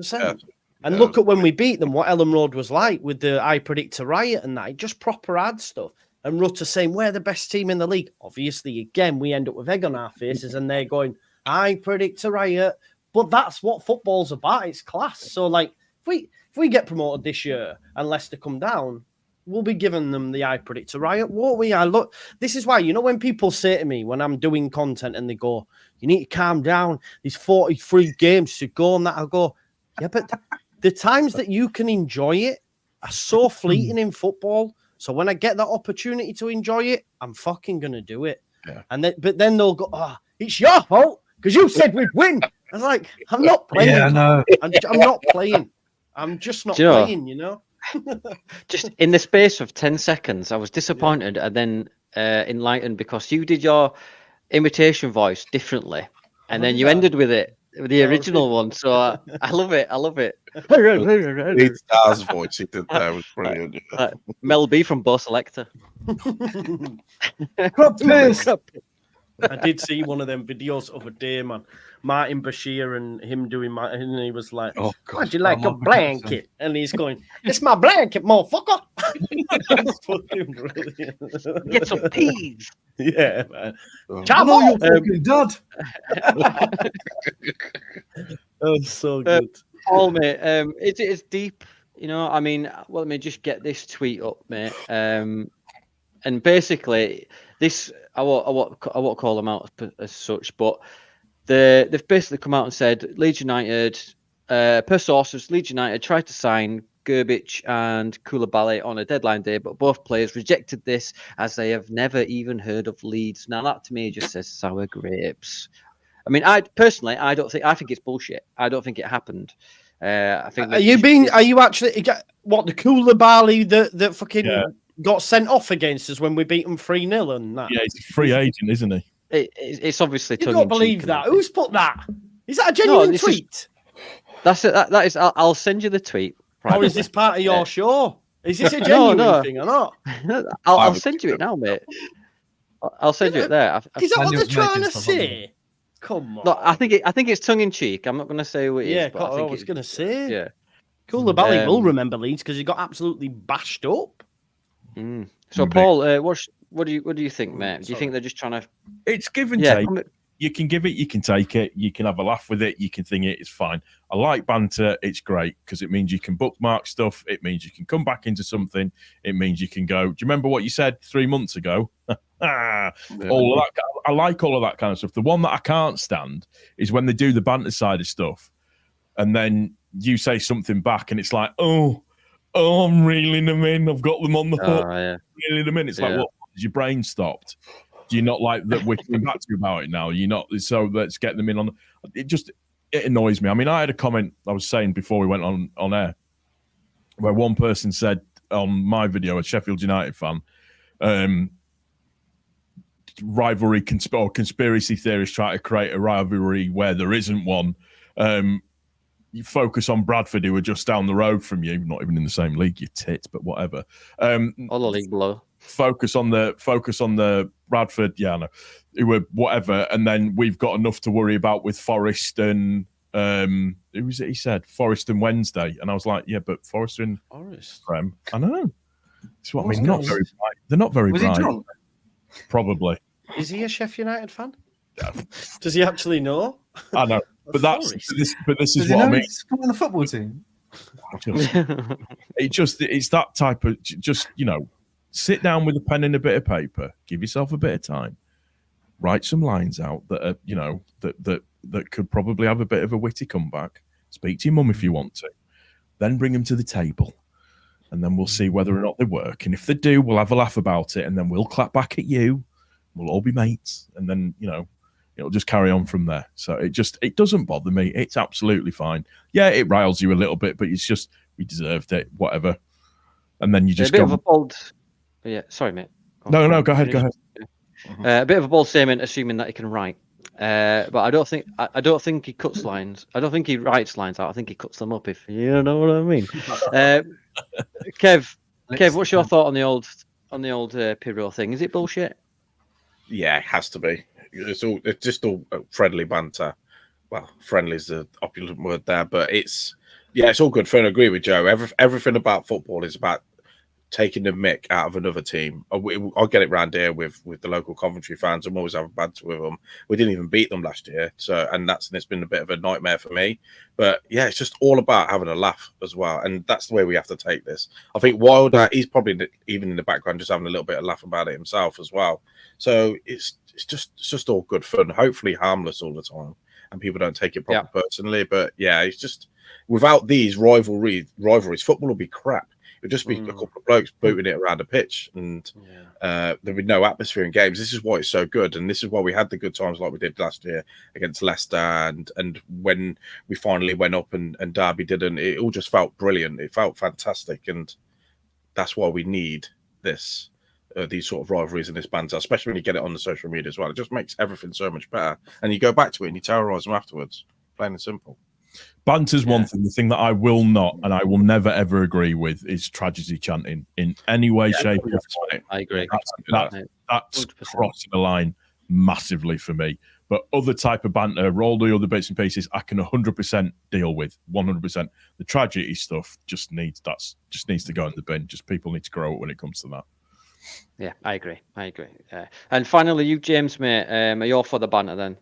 And look at when we beat them, what Ellen Road was like with the I Predict a Riot and that. It just proper ad stuff. And Rutter saying we're the best team in the league. Obviously, again, we end up with egg on our faces, and they're going, I predict a riot. But that's what football's about. It's class. So, like, if we get promoted this year and Leicester come down, we'll be giving them the I predict a riot, won't we? This is why, you know, when people say to me when I'm doing content and they go, you need to calm down. There's 43 games to go, and that I'll go, yeah, but the times that you can enjoy it are so fleeting in football. So when I get that opportunity to enjoy it, I'm fucking gonna do it. Yeah. But then they'll go, it's your fault because you said we'd win. I was like, I'm not playing. Yeah, no. I'm not playing. I'm just not playing, you know. Just in the space of 10 seconds, I was disappointed and then enlightened because you did your imitation voice differently, and then you ended with it. The original one, so I love it. I love it. Leeds Stars voice he did there was brilliant. Mel B from Bo Selector. I did see one of them videos the other day, man. Martin Bashir and him doing and he was like, Oh, God. "Would you like a blanket?" And he's going, "It's my blanket, motherfucker." That's fucking brilliant. Get some peas. Yeah, man. Oh. Chavo, your fucking dad. that was so good. Paul, mate, it's deep. You know, I mean, well, let me just get this tweet up, mate. And basically, this I won't call them out as such, but they've basically come out and said Leeds United, per sources, Leeds United tried to sign Gerbic and Koulibaly on a deadline day, but both players rejected this as they have never even heard of Leeds. Now that to me just says sour grapes. I mean, I think it's bullshit. I don't think it happened. I think. Are you actually what the Koulibaly that fucking got sent off against us when we beat them 3-0 and that? Yeah, he's a free agent, isn't he? It's obviously. You don't believe that? Who's put that? Is that a genuine tweet? That's it. That is. I'll send you the tweet. Or is this part of your show? Is this a genuine thing or not? I'll send you it now, mate. I'll send you it there. Is that what they're trying to say? Come on. No, I think it's tongue in cheek. I'm not going to say what it is. But I was going to say. Yeah. Koulibaly will remember Leeds because he got absolutely bashed up. So, Paul, what do you think, mate? Do you think they're just trying to? It's give and take. You can give it, you can take it, you can have a laugh with it, you can think it, it's fine. I like banter, it's great because it means you can bookmark stuff, it means you can come back into something, it means you can go, do you remember what you said 3 months ago? All of that. I like all of that kind of stuff. The one that I can't stand is when they do the banter side of stuff and then you say something back and it's like, oh, I'm reeling them in, I've got them on the hook, reeling them in. It's like, what? Has your brain stopped? Do you not like that we're coming back to you about it now? You're not, so let's get them in on. It annoys me. I mean, I had a comment I was saying before we went on air where one person said on my video, a Sheffield United fan, rivalry or conspiracy theorists try to create a rivalry where there isn't one. You focus on Bradford, who are just down the road from you, not even in the same league, you tit, but whatever. All the league below. Focus on the Bradford, I know, who were whatever, and then we've got enough to worry about with Forest and who was it? He said Forest and Wednesday, and I was like, yeah, but Forest and Prem, I know. That's what I mean. Not very bright. They're not very bright. Probably. Is he a Sheffield United fan? Does he actually know? I know, but this is what I mean. He's on the football team. It's that type of sit down with a pen and a bit of paper, give yourself a bit of time, write some lines out that are, that could probably have a bit of a witty comeback. Speak to your mum if you want to, then bring them to the table, and then we'll see whether or not they work. And if they do, we'll have a laugh about it, and then we'll clap back at you. We'll all be mates, and then it'll just carry on from there. So it doesn't bother me. It's absolutely fine. Yeah, it riles you a little bit, but it's just we deserved it, whatever. And then you just bit of a bold. Yeah, sorry, mate. No, go ahead. A bit of a bold statement, assuming that he can write. But I don't think he cuts lines. I don't think he writes lines out. I think he cuts them up. If you know what I mean. Kev, what's your thought on the old Pirro thing? Is it bullshit? Yeah, it has to be. It's just all friendly banter. Well, friendly is the opulent word there, but it's all good fun. I agree with Joe. Everything about football is about taking the mick out of another team. I'll get it round here with the local Coventry fans. I'm always having banter with them. We didn't even beat them last year, and it's been a bit of a nightmare for me. But yeah, it's just all about having a laugh as well, and that's the way we have to take this. I think Wilder, he's probably even in the background just having a little bit of laugh about it himself as well. So it's just all good fun. Hopefully harmless all the time, and people don't take it properly personally. But yeah, it's just without these rivalries, football will be crap. It'd just be a couple of blokes booting it around a pitch, and there'd be no atmosphere in games. This is why it's so good, and this is why we had the good times like we did last year against Leicester, and when we finally went up and Derby didn't. It all just felt brilliant. It felt fantastic, and that's why we need this. These sort of rivalries and this banter, especially when you get it on the social media as well. It just makes everything so much better, and you go back to it and you terrorise them afterwards. Plain and simple. Banter's one thing. The thing that I will not and I will never ever agree with is tragedy chanting in any way, shape, or form. I agree. That's crossing the line massively for me. But other type of banter, all the other bits and pieces, I can 100% deal with. 100%. The tragedy stuff just needs to go in the bin. Just people need to grow up when it comes to that. Yeah, I agree. And finally, you, James, mate, are you all for the banter then?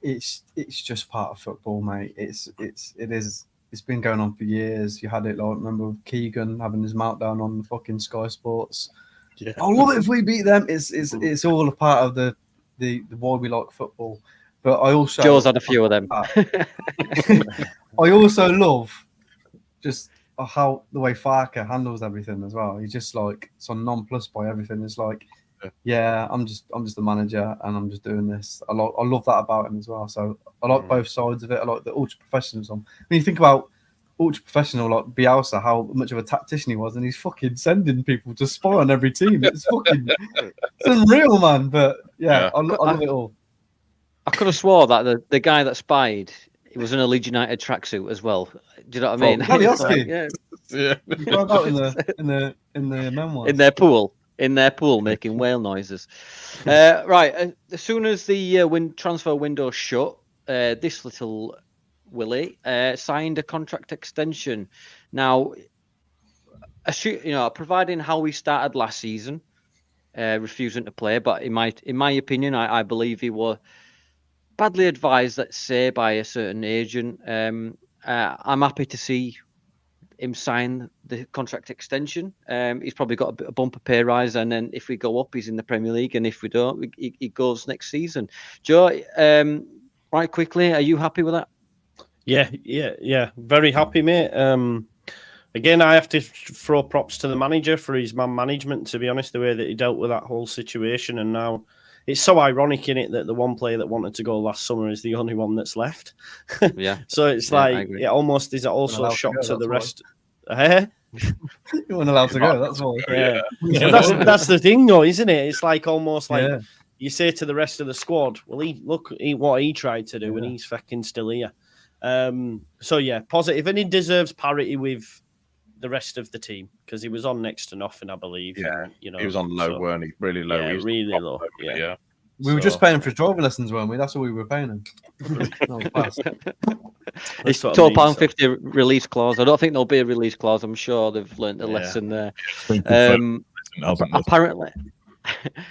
It's just part of football, mate. It's been going on for years. You had it, like, remember Keegan having his meltdown on fucking Sky Sports. Yeah. I love it if we beat them. It's all a part of the why we like football. But I also Joe's had a few of them. I also love just how the way Farker handles everything as well. He's just like so nonplussed by everything. It's like, yeah, I'm just the manager and I'm just doing this. I love that about him as well. So I like both sides of it. I like the ultra professionalism. When you think about ultra professional like Bielsa, how much of a tactician he was, and he's fucking sending people to spy on every team. It's fucking it's unreal, man. But yeah. I love it all. I could have swore that the guy that spied, he was in a Leeds United tracksuit as well. Do you know what I mean? Yeah. You found out in the memoirs. In their pool, making whale noises. Right, as soon as the transfer window shut, this little Willie signed a contract extension. Now, providing how we started last season, refusing to play, but in my opinion, I believe he was badly advised, let's say, by a certain agent. I'm happy to see him sign the contract extension. He's probably got a bumper pay rise, and then if we go up, he's in the Premier League, and if we don't, he goes next season. Joe, right quickly, are you happy with that? Yeah. Very happy, mate. Again, I have to throw props to the manager for his man management, to be honest, the way that he dealt with that whole situation. And now it's so ironic in it that the one player that wanted to go last summer is the only one that's left. Yeah. So it's like, it almost is also a shock to the rest. You weren't allowed to go, that's why. Yeah. That's the thing, though, isn't it? It's like almost like you say to the rest of the squad, well, look what he tried to do, and he's fucking still here. So, yeah, positive. And he deserves parity with the rest of the team because he was on next to nothing, I believe. Yeah, he was on low, weren't he? Really low. Yeah, really low. Yeah. We were just paying for his driving lessons, weren't we? That's all we were paying him. It's £12.50 release clause. I don't think there'll be a release clause. I'm sure they've learned a lesson there.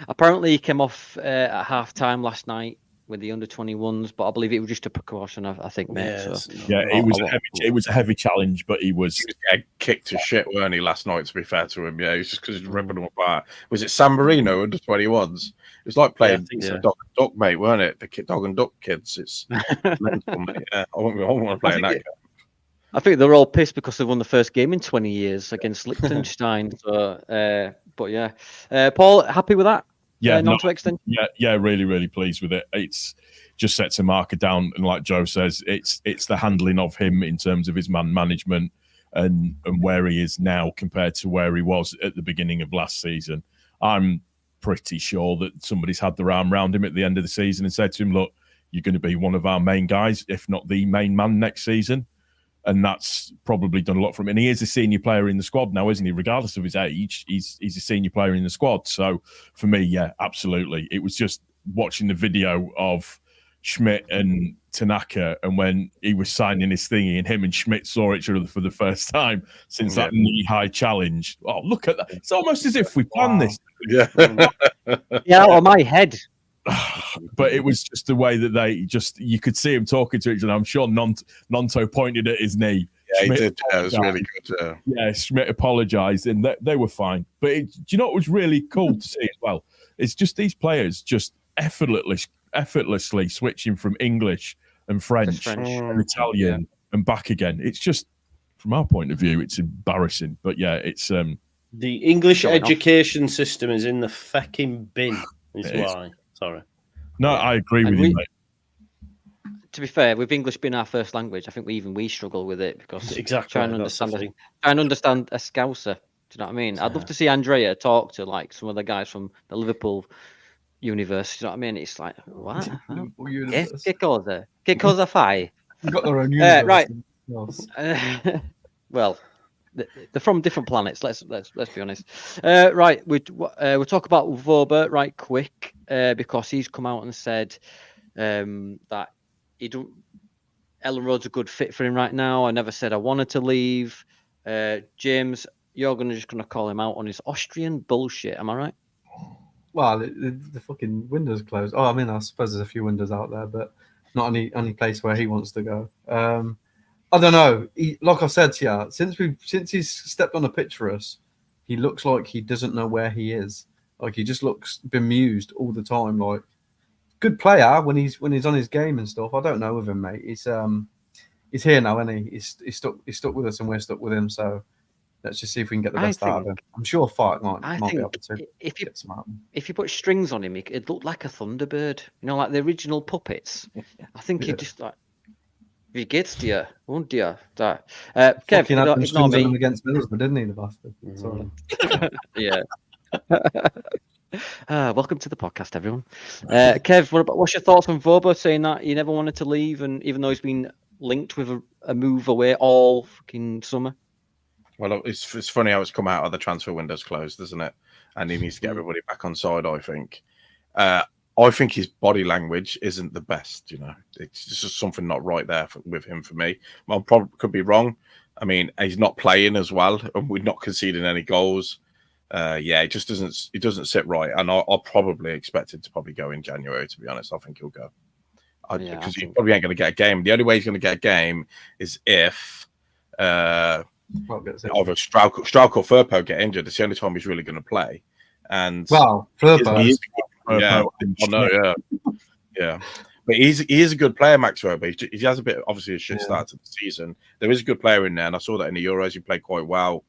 Apparently, he came off at half time last night with the under-21s, but I believe it was just a precaution, I think, mate. It was a heavy challenge, but he was kicked to shit, weren't he, last night, to be fair to him? Yeah, it was just because he's ripping them apart. Was it San Marino under-21s? It was like playing dog and duck, mate, weren't it? The dog and duck kids. It's mental, mate. Yeah, I wouldn't want to play in that game. I think they're all pissed because they won the first game in 20 years against Liechtenstein. But yeah. Paul, happy with that? Yeah, extension. Yeah, really, really pleased with it. It's just sets a marker down, and like Joe says, it's the handling of him in terms of his man management and where he is now compared to where he was at the beginning of last season. I'm pretty sure that somebody's had their arm around him at the end of the season and said to him, "Look, you're going to be one of our main guys, if not the main man next season." And that's probably done a lot for him. And he is a senior player in the squad now, isn't he? Regardless of his age, he's a senior player in the squad. So for me, yeah, absolutely. It was just watching the video of Schmidt and Tanaka, and when he was signing his thingy and him and Schmidt saw each other for the first time since that knee-high challenge. Oh, look at that. It's almost as if we planned this. Yeah. Yeah, on my head. But it was just the way that you could see him talking to each other. I'm sure Nonto pointed at his knee. Yeah, Schmidt, he did. Yeah, it was really good. Yeah, Schmidt apologised, and they were fine. But do you know what was really cool to see as well? It's just these players just effortlessly switching from English and French. And Italian and back again. It's just, from our point of view, it's embarrassing. But yeah, it's the English education system is in the fucking bin. Is why. Sorry. No, I agree with you, mate. To be fair, with English being our first language, I think we struggle with it because trying to understand a Scouser. Do you know what I mean? I'd love to see Andrea talk to like some of the guys from the Liverpool university. You know what I mean? It's like, what? Che cosa fai? You've got their own university. Right. Well, they're from different planets. Let's be honest. Right, we'll talk about Voba right quick because he's come out and said that he don't. Ellen Road's a good fit for him right now. I never said I wanted to leave. James, you're just gonna call him out on his Austrian bullshit. Am I right? Well, the fucking window's closed. Oh, I mean, I suppose there's a few windows out there, but not any place where he wants to go. I don't know. Like I said to you, since he's stepped on the pitch for us, he looks like he doesn't know where he is. Like he just looks bemused all the time. Like good player when he's on his game and stuff. I don't know with him, mate. He's here now, isn't he? He's stuck with us, and we're stuck with him. So let's just see if we can get the best out of him. I'm sure Fight might be able to. If you put strings on him, it'd look like a Thunderbird. You know, like the original puppets. I think he'd just like. Wie geht's dir? Und dir? Da. Kev, ignore me. Him against Middlesbrough, didn't he, the bastard? Sorry. Yeah. Welcome to the podcast, everyone. Kev, what's your thoughts on Voba saying that he never wanted to leave, and even though he's been linked with a move away all fucking summer? Well, it's funny how it's come out of the transfer window's closed, isn't it? And he needs to get everybody back on side, I think. I think his body language isn't the best, you know. It's just something not right there with him for me. Well, probably could be wrong. I mean, he's not playing as well, and we're not conceding any goals. It just doesn't sit right, and I'll probably expect it to probably go in January. To be honest, I think he'll go because he probably ain't going to get a game. The only way he's going to get a game is if either Strauch or Firpo get injured. It's the only time he's really going to play. And Firpo. Yeah. But he is a good player, Max Verba. He has a bit, obviously, a shit start to the season. There is a good player in there, and I saw that in the Euros. He played quite well,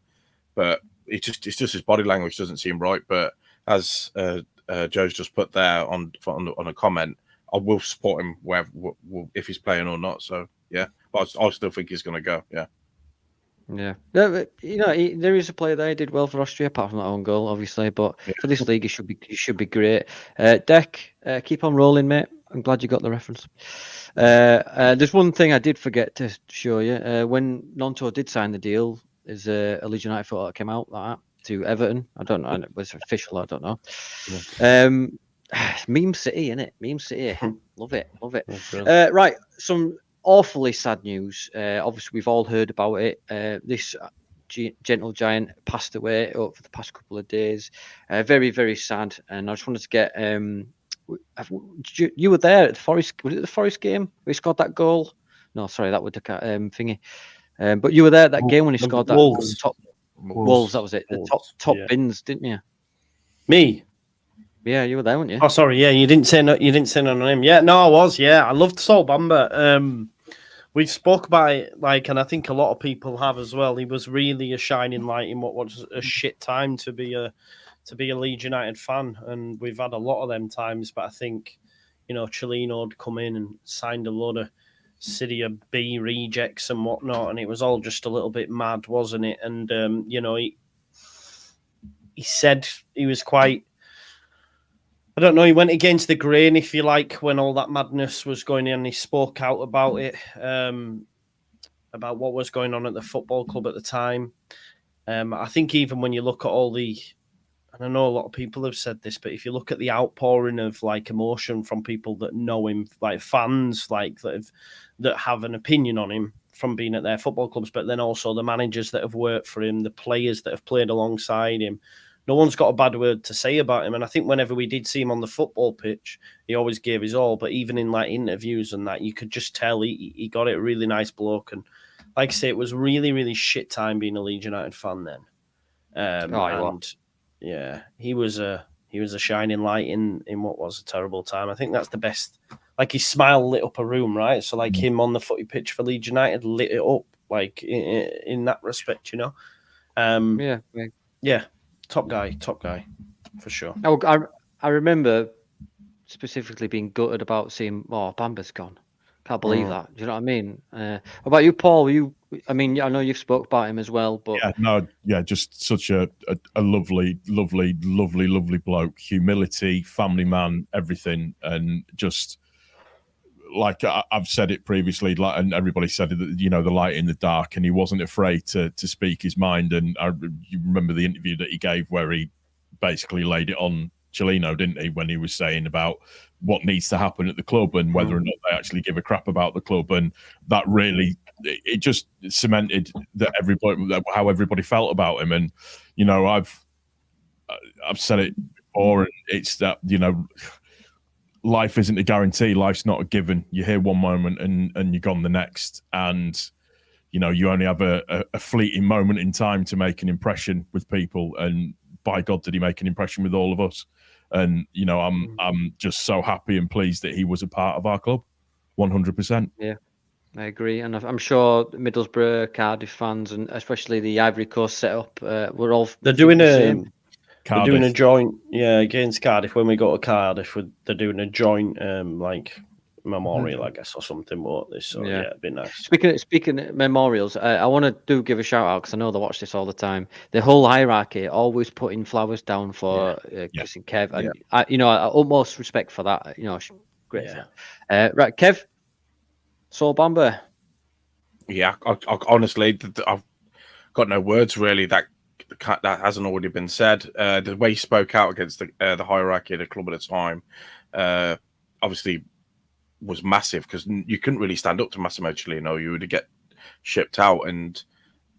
but it's just his body language doesn't seem right. But as Joe's just put there on a comment, I will support him if he's playing or not. So yeah, but I still think he's going to go. Yeah. Yeah, you know, there is a player there. He did well for Austria, apart from that own goal, obviously. But for this league, he should be great. Deck, keep on rolling, mate. I'm glad you got the reference. There's one thing I did forget to show you. When Nonto did sign the deal, there's a Leeds United photo that came out like that to Everton. I don't know. It was official. I don't know. Yeah. Meme City, innit? Meme City. Love it. Right. Some awfully sad news. Obviously, we've all heard about it. This gentle giant passed away over the past couple of days. Very, very sad. And I just wanted to get. You were there at the Forest. Was it the Forest game where he scored that goal? No, sorry, that was the thingy. But you were there at that game when he scored that Wolves. Wolves. That was it. The top bins, didn't you? Me. Yeah, you were there, weren't you? Oh, sorry. Yeah, you didn't say no. You didn't say none on him. Yeah, no, I was. Yeah, I loved Sol Bamba. We spoke about it, and I think a lot of people have as well. He was really a shining light in what was a shit time to be a Leeds United fan, and we've had a lot of them times. But I think, you know, Cellino had come in and signed a lot of Serie B rejects and whatnot, and it was all just a little bit mad, wasn't it? And you know, he said he was quite. I don't know, he went against the grain, if you like, when all that madness was going on. He spoke out about it, about what was going on at the football club at the time. I think even when you look at all the, and I know a lot of people have said this, but if you look at the outpouring of like emotion from people that know him, like fans, like that have an opinion on him from being at their football clubs, but then also the managers that have worked for him, the players that have played alongside him, no one's got a bad word to say about him. And I think whenever we did see him on the football pitch, he always gave his all. But even in like interviews and that, you could just tell he got it. A really nice bloke. And like I say, it was really, really shit time being a Leeds United fan then. Yeah, he was a shining light in what was a terrible time. I think that's the best. Like his smile lit up a room, right? So like him on the footy pitch for Leeds United lit it up, like in that respect, you know. Yeah. Top guy, for sure. I remember specifically being gutted about seeing, Bamba's gone. Can't believe that. Do you know what I mean? What about you, Paul? I know you've spoke about him as well, but just such a lovely bloke. Humility, family man, everything, and just like I've said it previously, like, and everybody said it, that, you know, the light in the dark, and he wasn't afraid to speak his mind. And you remember the interview that he gave where he basically laid it on Cellino, didn't he, when he was saying about what needs to happen at the club and whether or not they actually give a crap about the club. And that really, it just cemented that how everybody felt about him. And, you know, I've said it before, and it's that, you know, life isn't a guarantee. Life's not a given. You're here one moment and you're gone the next. And, you know, you only have a fleeting moment in time to make an impression with people. And by God, did he make an impression with all of us? And, you know, I'm just so happy and pleased that he was a part of our club. 100%. Yeah, I agree. And I'm sure Middlesbrough, Cardiff fans, and especially the Ivory Coast setup, we're all... They're doing Cardiff. They're doing a joint, against Cardiff. When we go to Cardiff, they're doing a joint, like, memorial, I guess, or something like this. So yeah, it'd be nice. Speaking of memorials, I want to give a shout out because I know they watch this all the time. The whole hierarchy always putting flowers down for Chris and Kev, and I utmost respect for that. You know, great. Yeah. Right, Kev, Sol Bamba. Yeah, I honestly, I've got no words really that hasn't already been said. The way he spoke out against the hierarchy of the club at the time, obviously, was massive because you couldn't really stand up to Massimo Cellino. You would get shipped out, and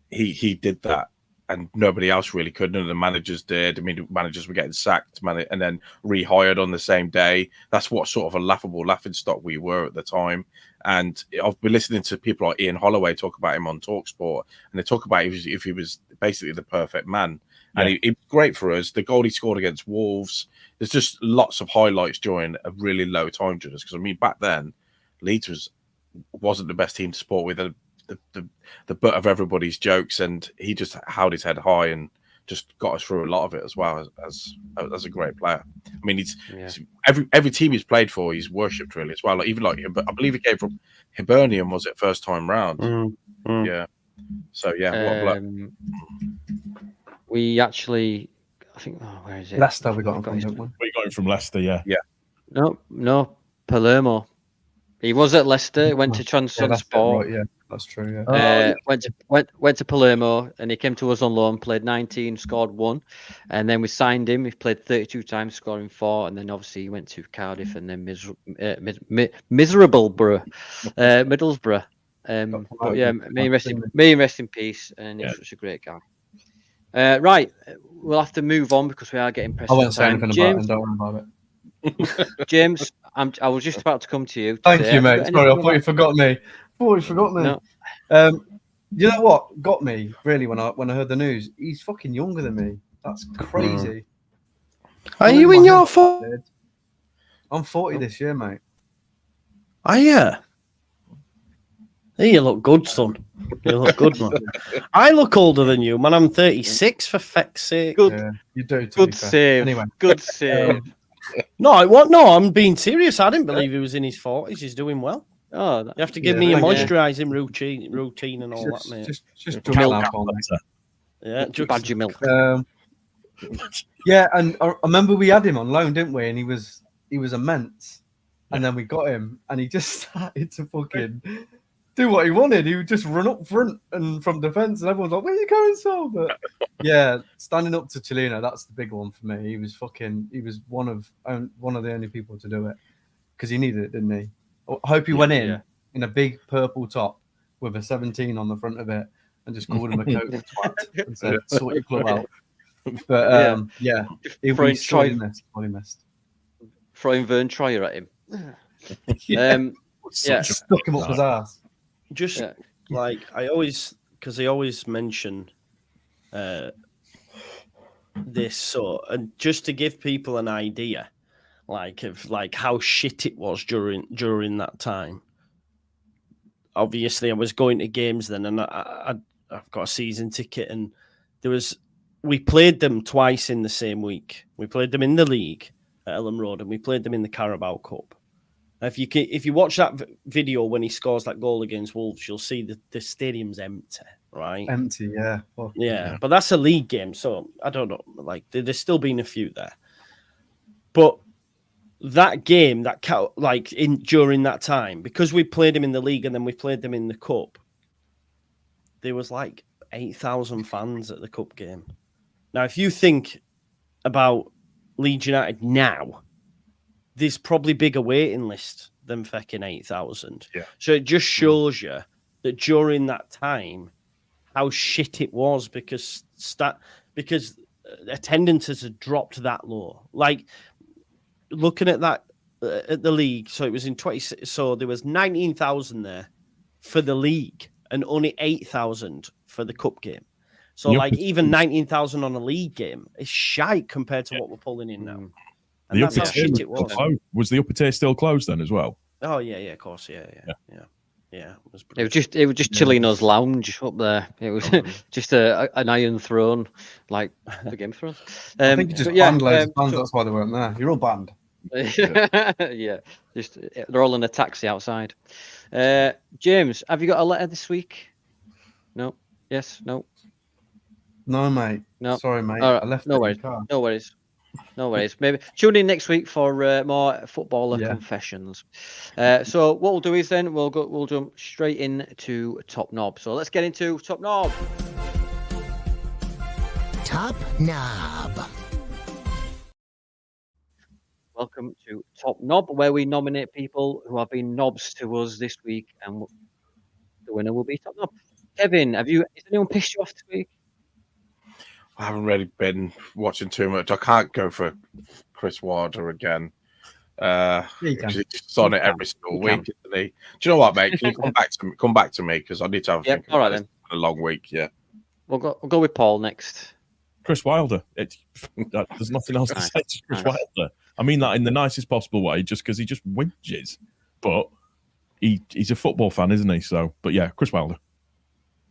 he did that, and nobody else really could. None of the managers did. I mean, managers were getting sacked, and then rehired on the same day. That's what sort of a laughingstock we were at the time. And I've been listening to people like Ian Holloway talk about him on TalkSport, and they talk about if he was basically the perfect man. And he was great for us. The goal he scored against Wolves. There's just lots of highlights during a really low time to us. Because I mean, back then, Leeds wasn't the best team to support with. The butt of everybody's jokes, and he just held his head high and just got us through a lot of it as well as a great player. I mean, he's every team he's played for, he's worshipped really as well. Like, even like him, but I believe he came from Hibernian, was it, first time round? Yeah. So yeah, we actually, I think, where is it? Leicester, we got him from. We got him from Leicester, yeah. No, Palermo. He was at Leicester, went to Trabzonspor. Right, that's true. Yeah. Went to Palermo, and he came to us on loan. Played 19, scored 1, and then we signed him. He played 32 times, scoring 4, and then obviously he went to Cardiff, and then Middlesbrough. But yeah, may he rest in peace, and he was such a great guy. Right, we'll have to move on because we are getting pressed. I won't say anything about it. Don't worry about it. James, I was just about to come to you. Thank you, mate. Sorry, I thought you forgot me. No. You know what got me really when I heard the news? He's fucking younger than me. That's crazy. Are you in your 40s? I'm 40 this year, mate. Are you? Hey, you look good, son. You look good, man. I look older than you, man. I'm 36, for feck's sake. Good. Yeah, you do. Good save. Anyway, good save. No, I'm being serious. I didn't believe he was in his 40s. He's doing well. Oh, you have to give me a moisturising routine and all that, mate. Just milk on it. Yeah, just badger milk. Yeah, and I remember we had him on loan, didn't we? And he was immense. And then we got him, and he just started to fucking do what he wanted. He would just run up front and from defence, and everyone's like, "Where are you going, Sol?" But yeah, standing up to Cellino, that's the big one for me. He was one of the only people to do it because he needed it, didn't he? I hope he went in a big purple top with a 17 on the front of it and just called him a coat twat and said, "Sort your club out." But if we missed. Throwing Vern Troyer at him. Stuck him up his ass. Just like I always mention this, so and just to give people an idea, of how shit it was during that time. Obviously, I was going to games then, and I've got a season ticket, and we played them twice in the same week. We played them in the league at Ellen Road, and we played them in the Carabao Cup. If you watch that video when he scores that goal against Wolves, you'll see that the stadium's empty, right? Empty, yeah. Yeah, but that's a league game, so I don't know. There's still been a few there. But that game, during that time, because we played him in the league and then we played them in the cup, there was like 8,000 fans at the cup game. Now, if you think about Leeds United now, there's probably bigger waiting list than fucking 8,000. Yeah. So it just shows you that during that time, how shit it was because attendances had dropped that low. Like looking at that at the league, so it was in 20. So there was 19,000 there for the league and only 8,000 for the cup game. So like even 19,000 on a league game is shite compared to what we're pulling in now. And that's how shit it was. Was the upper tier still closed then as well? Oh yeah, of course, yeah. It was just Chilino's lounge up there. It was just an iron throne, like the Game of Thrones. I think you just banned loads of bands. That's why they weren't there. You're all banned. Yeah, just they're all in a taxi outside. James, have you got a letter this week? No. Yes. No. No, mate. No. Sorry, mate. All right. I left No worries. No worries. Maybe tune in next week for more footballer confessions. So what we'll do is then we'll jump straight into Top Knob. So let's get into Top Knob. Top Knob. Welcome to Top Knob, where we nominate people who have been knobs to us this week, and the winner will be Top Knob. Kevin, has anyone pissed you off this week? I haven't really been watching too much. I can't go for Chris Wilder again. He's on it every single week, isn't he? Do you know what, mate? Can you come back to me because I need to have a think all right, then. Then. A long week, yeah. We'll go with Paul next. Chris Wilder. There's nothing else to say to Chris Wilder. I mean that in the nicest possible way, just because he just whinges. But he's a football fan, isn't he? So, but yeah, Chris Wilder.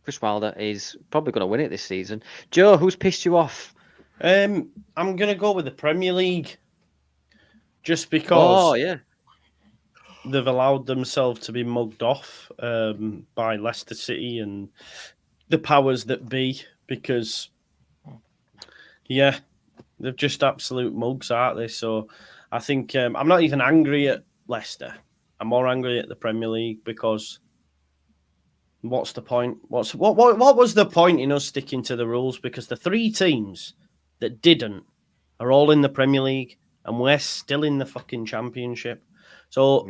Chris Wilder is probably going to win it this season. Joe, who's pissed you off? I'm going to go with the Premier League. Just because they've allowed themselves to be mugged off by Leicester City and the powers that be. Because, they're just absolute mugs, aren't they? So I think I'm not even angry at Leicester. I'm more angry at the Premier League because... What's the point? What was the point in us sticking to the rules? Because the three teams that didn't are all in the Premier League and we're still in the fucking Championship. So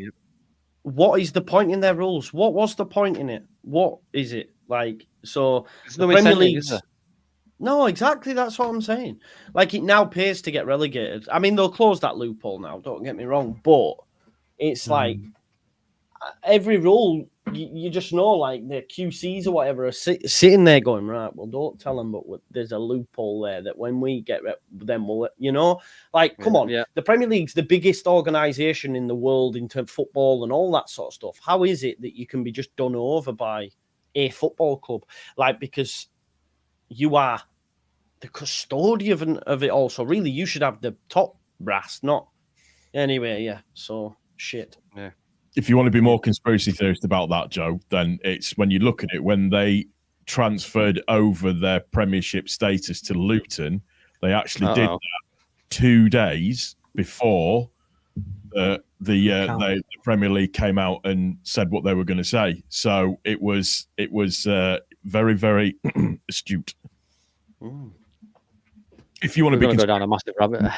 what is the point in their rules? What was the point in it? What is it? Like, so the Premier League... No, exactly. That's what I'm saying. Like, it now pays to get relegated. I mean, they'll close that loophole now, don't get me wrong. But it's like every rule... You just know, like the QCs or whatever are sitting there going, right, well, don't tell them, but there's a loophole there that when we get them, we'll, come on. Yeah. The Premier League's the biggest organisation in the world in terms of football and all that sort of stuff. How is it that you can be just done over by a football club? Like, because you are the custodian of it all. So really, you should have the top brass, not... Anyway, yeah, so shit. Yeah. If you want to be more conspiracy theorist about that, Joe, then it's when you look at it, when they transferred over their Premiership status to Luton, they actually did that 2 days before the Premier League came out and said what they were going to say. So it was very, very astute. If you want to go down a massive rabbit,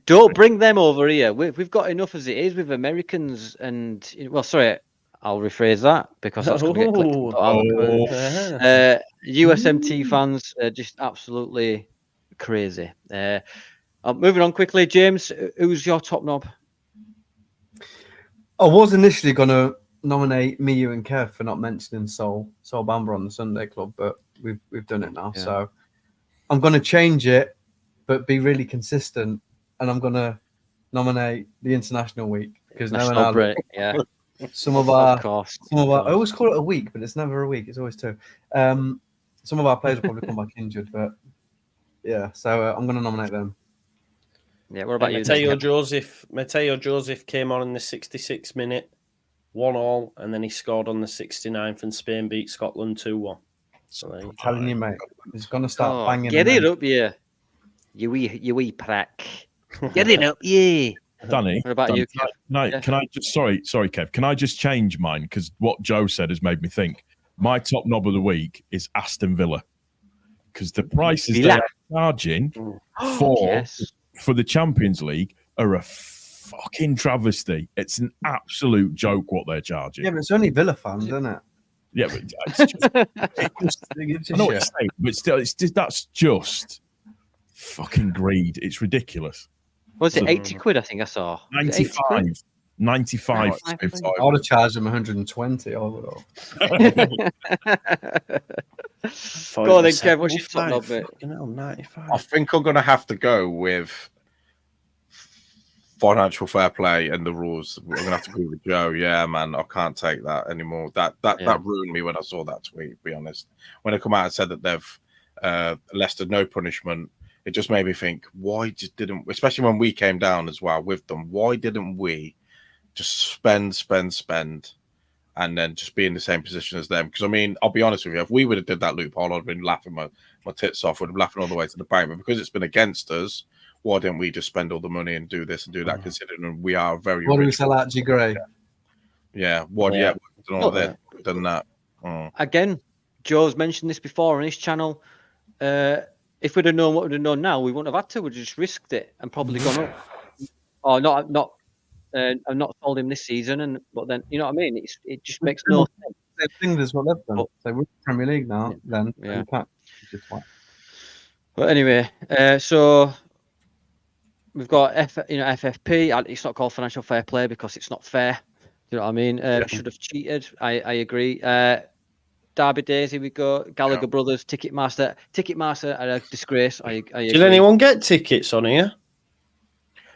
don't bring them over here. We've got enough as it is with Americans and I'll rephrase that because that's going to get clicked. USMT fans are just absolutely crazy. Moving on quickly, James, who's your top knob? I was initially going to nominate me, you, and Kev for not mentioning Sol Bamba on the Sunday Club, but we've done it now, so. I'm going to change it, but be really consistent, and I'm going to nominate the International Week because some of our I always call it a week, but it's never a week; it's always two. Some of our players will probably come back injured, but so I'm going to nominate them. Yeah, what about you? Mateo Joseph came on in the 66th minute, 1-1, and then he scored on the 69th, and Spain beat Scotland 2-1. So I'm telling you, mate, he's going to start banging. Get it up, you wee prack. Get it up, yeah. Danny, What about you, Kev? Can I just sorry, Kev, can I just change mine? Because what Joe said has made me think. My top knob of the week is Aston Villa. Because the prices they are charging for the Champions League are a fucking travesty. It's an absolute joke what they're charging. Yeah, but it's only Villa fans, isn't it? Yeah, but it's just, I know what you're saying, but still, that's just fucking greed. It's ridiculous. Was it 80 quid? I think I saw. 95. 95. I would have charged them 120. I would have. Go on then, Kev. What's your top knob, mate? 95. I think I'm going to have to go with financial fair play and the rules. I'm going to have to agree with Joe. Yeah, man, I can't take that anymore. That ruined me when I saw that tweet, to be honest. When they come out and said that they've Leicester no punishment, it just made me think, why just didn't, especially when we came down as well with them, why didn't we just spend, and then just be in the same position as them? Because, I mean, I'll be honest with you, if we would have did that loophole, I'd have been laughing my tits off, would have been laughing all the way to the bank. But because it's been against us, why didn't we just spend all the money and do this and do that, considering we are very What do we sell out, G Gray? Yeah, done that. Again, Joe's mentioned this before on his channel. If we'd have known what we'd have known now, we wouldn't have had to. We'd have just risked it and probably gone up. Or not sold him this season. But then, you know what I mean? It just makes no sense. The thing is what they've done. So we're Premier League now. Then yeah. But anyway, so we've got FFP. It's not called financial fair play because it's not fair. You know what I mean? Should have cheated. I agree. Derby days, here we go. Gallagher brothers, Ticketmaster are a disgrace. I agree. Did anyone get tickets on here?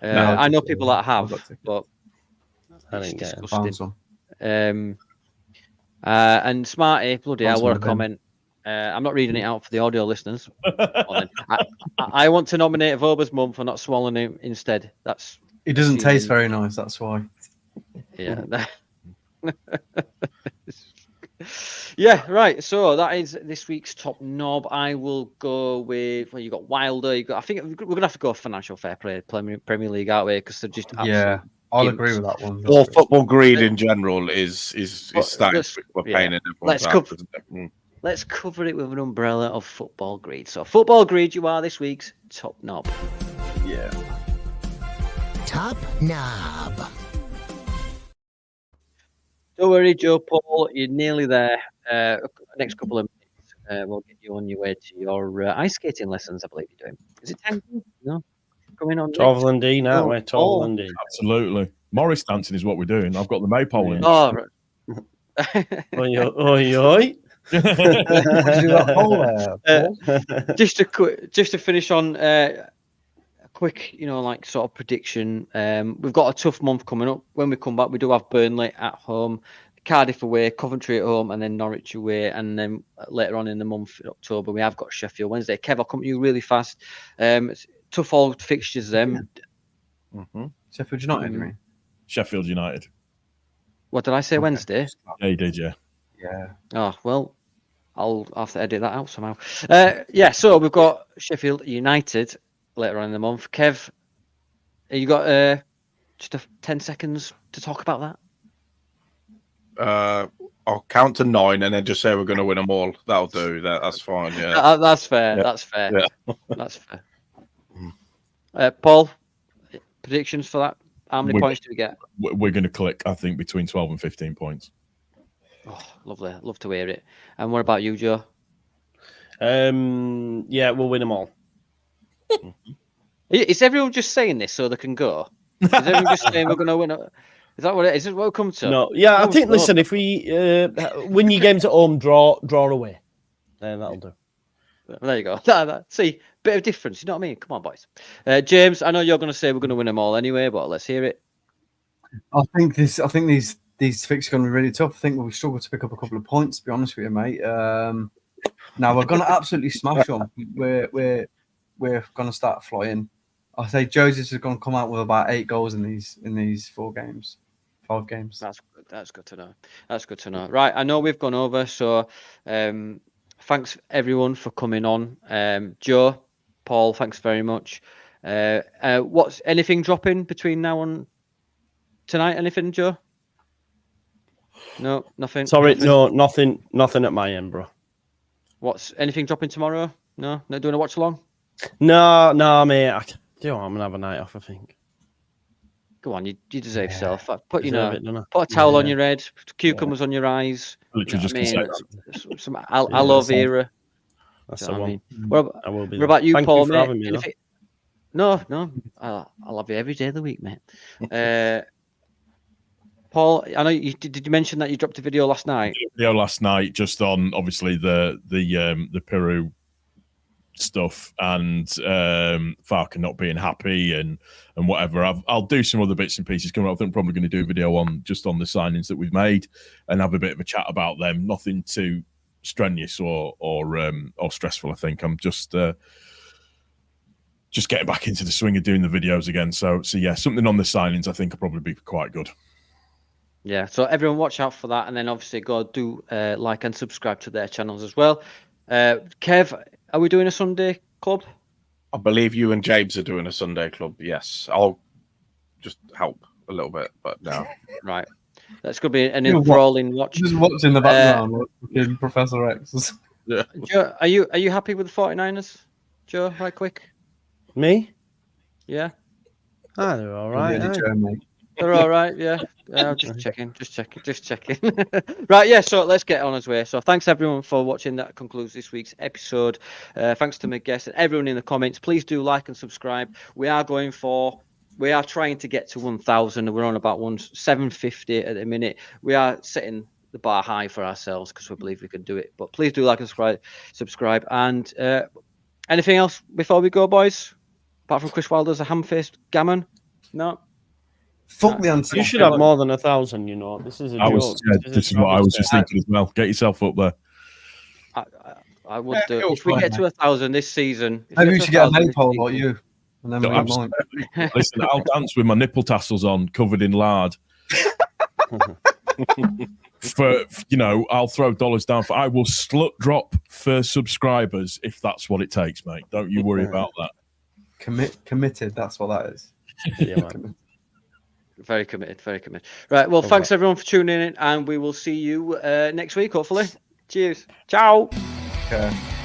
No, I know people that have, but I it's didn't get disgusting. And Smarty, bloody hell, what a comment. I'm not reading it out for the audio listeners. I want to nominate Voba's mum for not swallowing him instead. It doesn't taste very nice, that's why. Yeah. Yeah, right. So that is this week's top knob. I will go with you got Wilder. I think we're gonna have to go financial fair play, Premier League, aren't we? Because they're just I'll agree with that one. Or football greed in general is starting to we're paying in. Let's cover it with an umbrella of football greed. So football greed, you are this week's top knob. Yeah. Top knob. Don't worry, Joe Paul, you're nearly there. Next couple of minutes, we'll get you on your way to your ice skating lessons, I believe you're doing. Is it time? No? Coming on. Torval and Dean, aren't we? Torval and Dean. Absolutely. Morris dancing is what we're doing. I've got the maypole in. Oh, right. Oi. Just to finish on a quick, sort of prediction. We've got a tough month coming up. When we come back, we do have Burnley at home, Cardiff away, Coventry at home, and then Norwich away. And then later on in the month, in October, we have got Sheffield Wednesday. Kev, I'll come to you really fast. Tough old fixtures. Sheffield United, you mean? Sheffield United. What did I say? Wednesday? Yeah, you did, yeah. Yeah. Oh, well, I'll have to edit that out somehow. So we've got Sheffield United later on in the month. Kev, you got just 10 seconds to talk about that? I'll count to 9 and then just say we're going to win them all. That'll do. That's fine. Yeah, that's fair. Yeah. That's fair. Yeah. That's fair. Paul, predictions for that? How many points do we get? We're going to click, I think, between 12 and 15 points. Oh, lovely. Love to hear it. And what about you, Joe? Yeah, we'll win them all. Is everyone just saying this so they can go? Is everyone just saying we're going to win? Is that what it is? Is this what it comes to? No, yeah, I think. Listen, if we win your games at home, draw away, then that'll do. There you go. See, bit of difference. You know what I mean? Come on, boys. James, I know you're going to say we're going to win them all anyway, but let's hear it. I think these fixtures are going to be really tough. I think we'll struggle to pick up a couple of points. To be honest with you, mate. Now we're going to absolutely smash them. We're going to start flying. I say Joseph is going to come out with about 8 goals in these 5 games. That's good to know. That's good to know. Right, I know we've gone over, so thanks everyone for coming on. Joe, Paul, thanks very much. What's anything dropping between now and tonight? Anything, Joe? No, nothing. Sorry, no, nothing at my end, bro. What's anything dropping tomorrow? No, not doing a watch along. No, mate. I'm gonna have a night off, I think. Go on, you deserve yourself. Put Deserve it, don't I? put a towel on your head, cucumbers on your eyes. Literally just Some aloe vera. That's Do the you know what I one. mean? What I will be. about, you, Thank Paul, you for mate? having me, though. No, I'll have you every day of the week, mate. Paul, I know did you mention that you dropped a video last night? Video last night, just on obviously the Peru stuff and Farker not being happy and whatever. I'll do some other bits and pieces coming up. I think I'm probably going to do a video on the signings that we've made and have a bit of a chat about them. Nothing too strenuous or stressful. I think I'm just getting back into the swing of doing the videos again. So yeah, something on the signings I think will probably be quite good. Yeah, so everyone watch out for that, and then obviously go do like and subscribe to their channels as well. Kev, are we doing a Sunday club? I believe you and James are doing a Sunday club. Yes, I'll just help a little bit, but no. Right, that's going to be an enthralling watch. Just watching the background, watching Professor X. Yeah. Joe, are you happy with the 49ers? Joe, right quick. Me? Yeah. They're all right. They're all right, yeah. Just checking. Right, yeah, so let's get on his way. So thanks everyone for watching. That concludes this week's episode. Thanks to my guests and everyone in the comments. Please do like and subscribe. We are trying to get to 1,000. We're on about 750 at the minute. We are setting the bar high for ourselves because we believe we can do it. But please do like and subscribe. And anything else before we go, boys? Apart from Chris Wilder's a ham-faced gammon? No? Fuck the answer. You should have more than 1,000, you know. This is a joke. This is what I was just thinking as well. Get yourself up there. I would do. If we get to 1,000 this season, maybe we should get a maypole like you. And then Listen, I'll dance with my nipple tassels on, covered in lard. I'll throw dollars down for. I will slut drop for subscribers if that's what it takes, mate. Don't you worry about that. Committed. That's what that is. Yeah, man. Very committed. Right. Well, thanks everyone for tuning in, and we will see you next week, hopefully. Cheers. Ciao. Okay.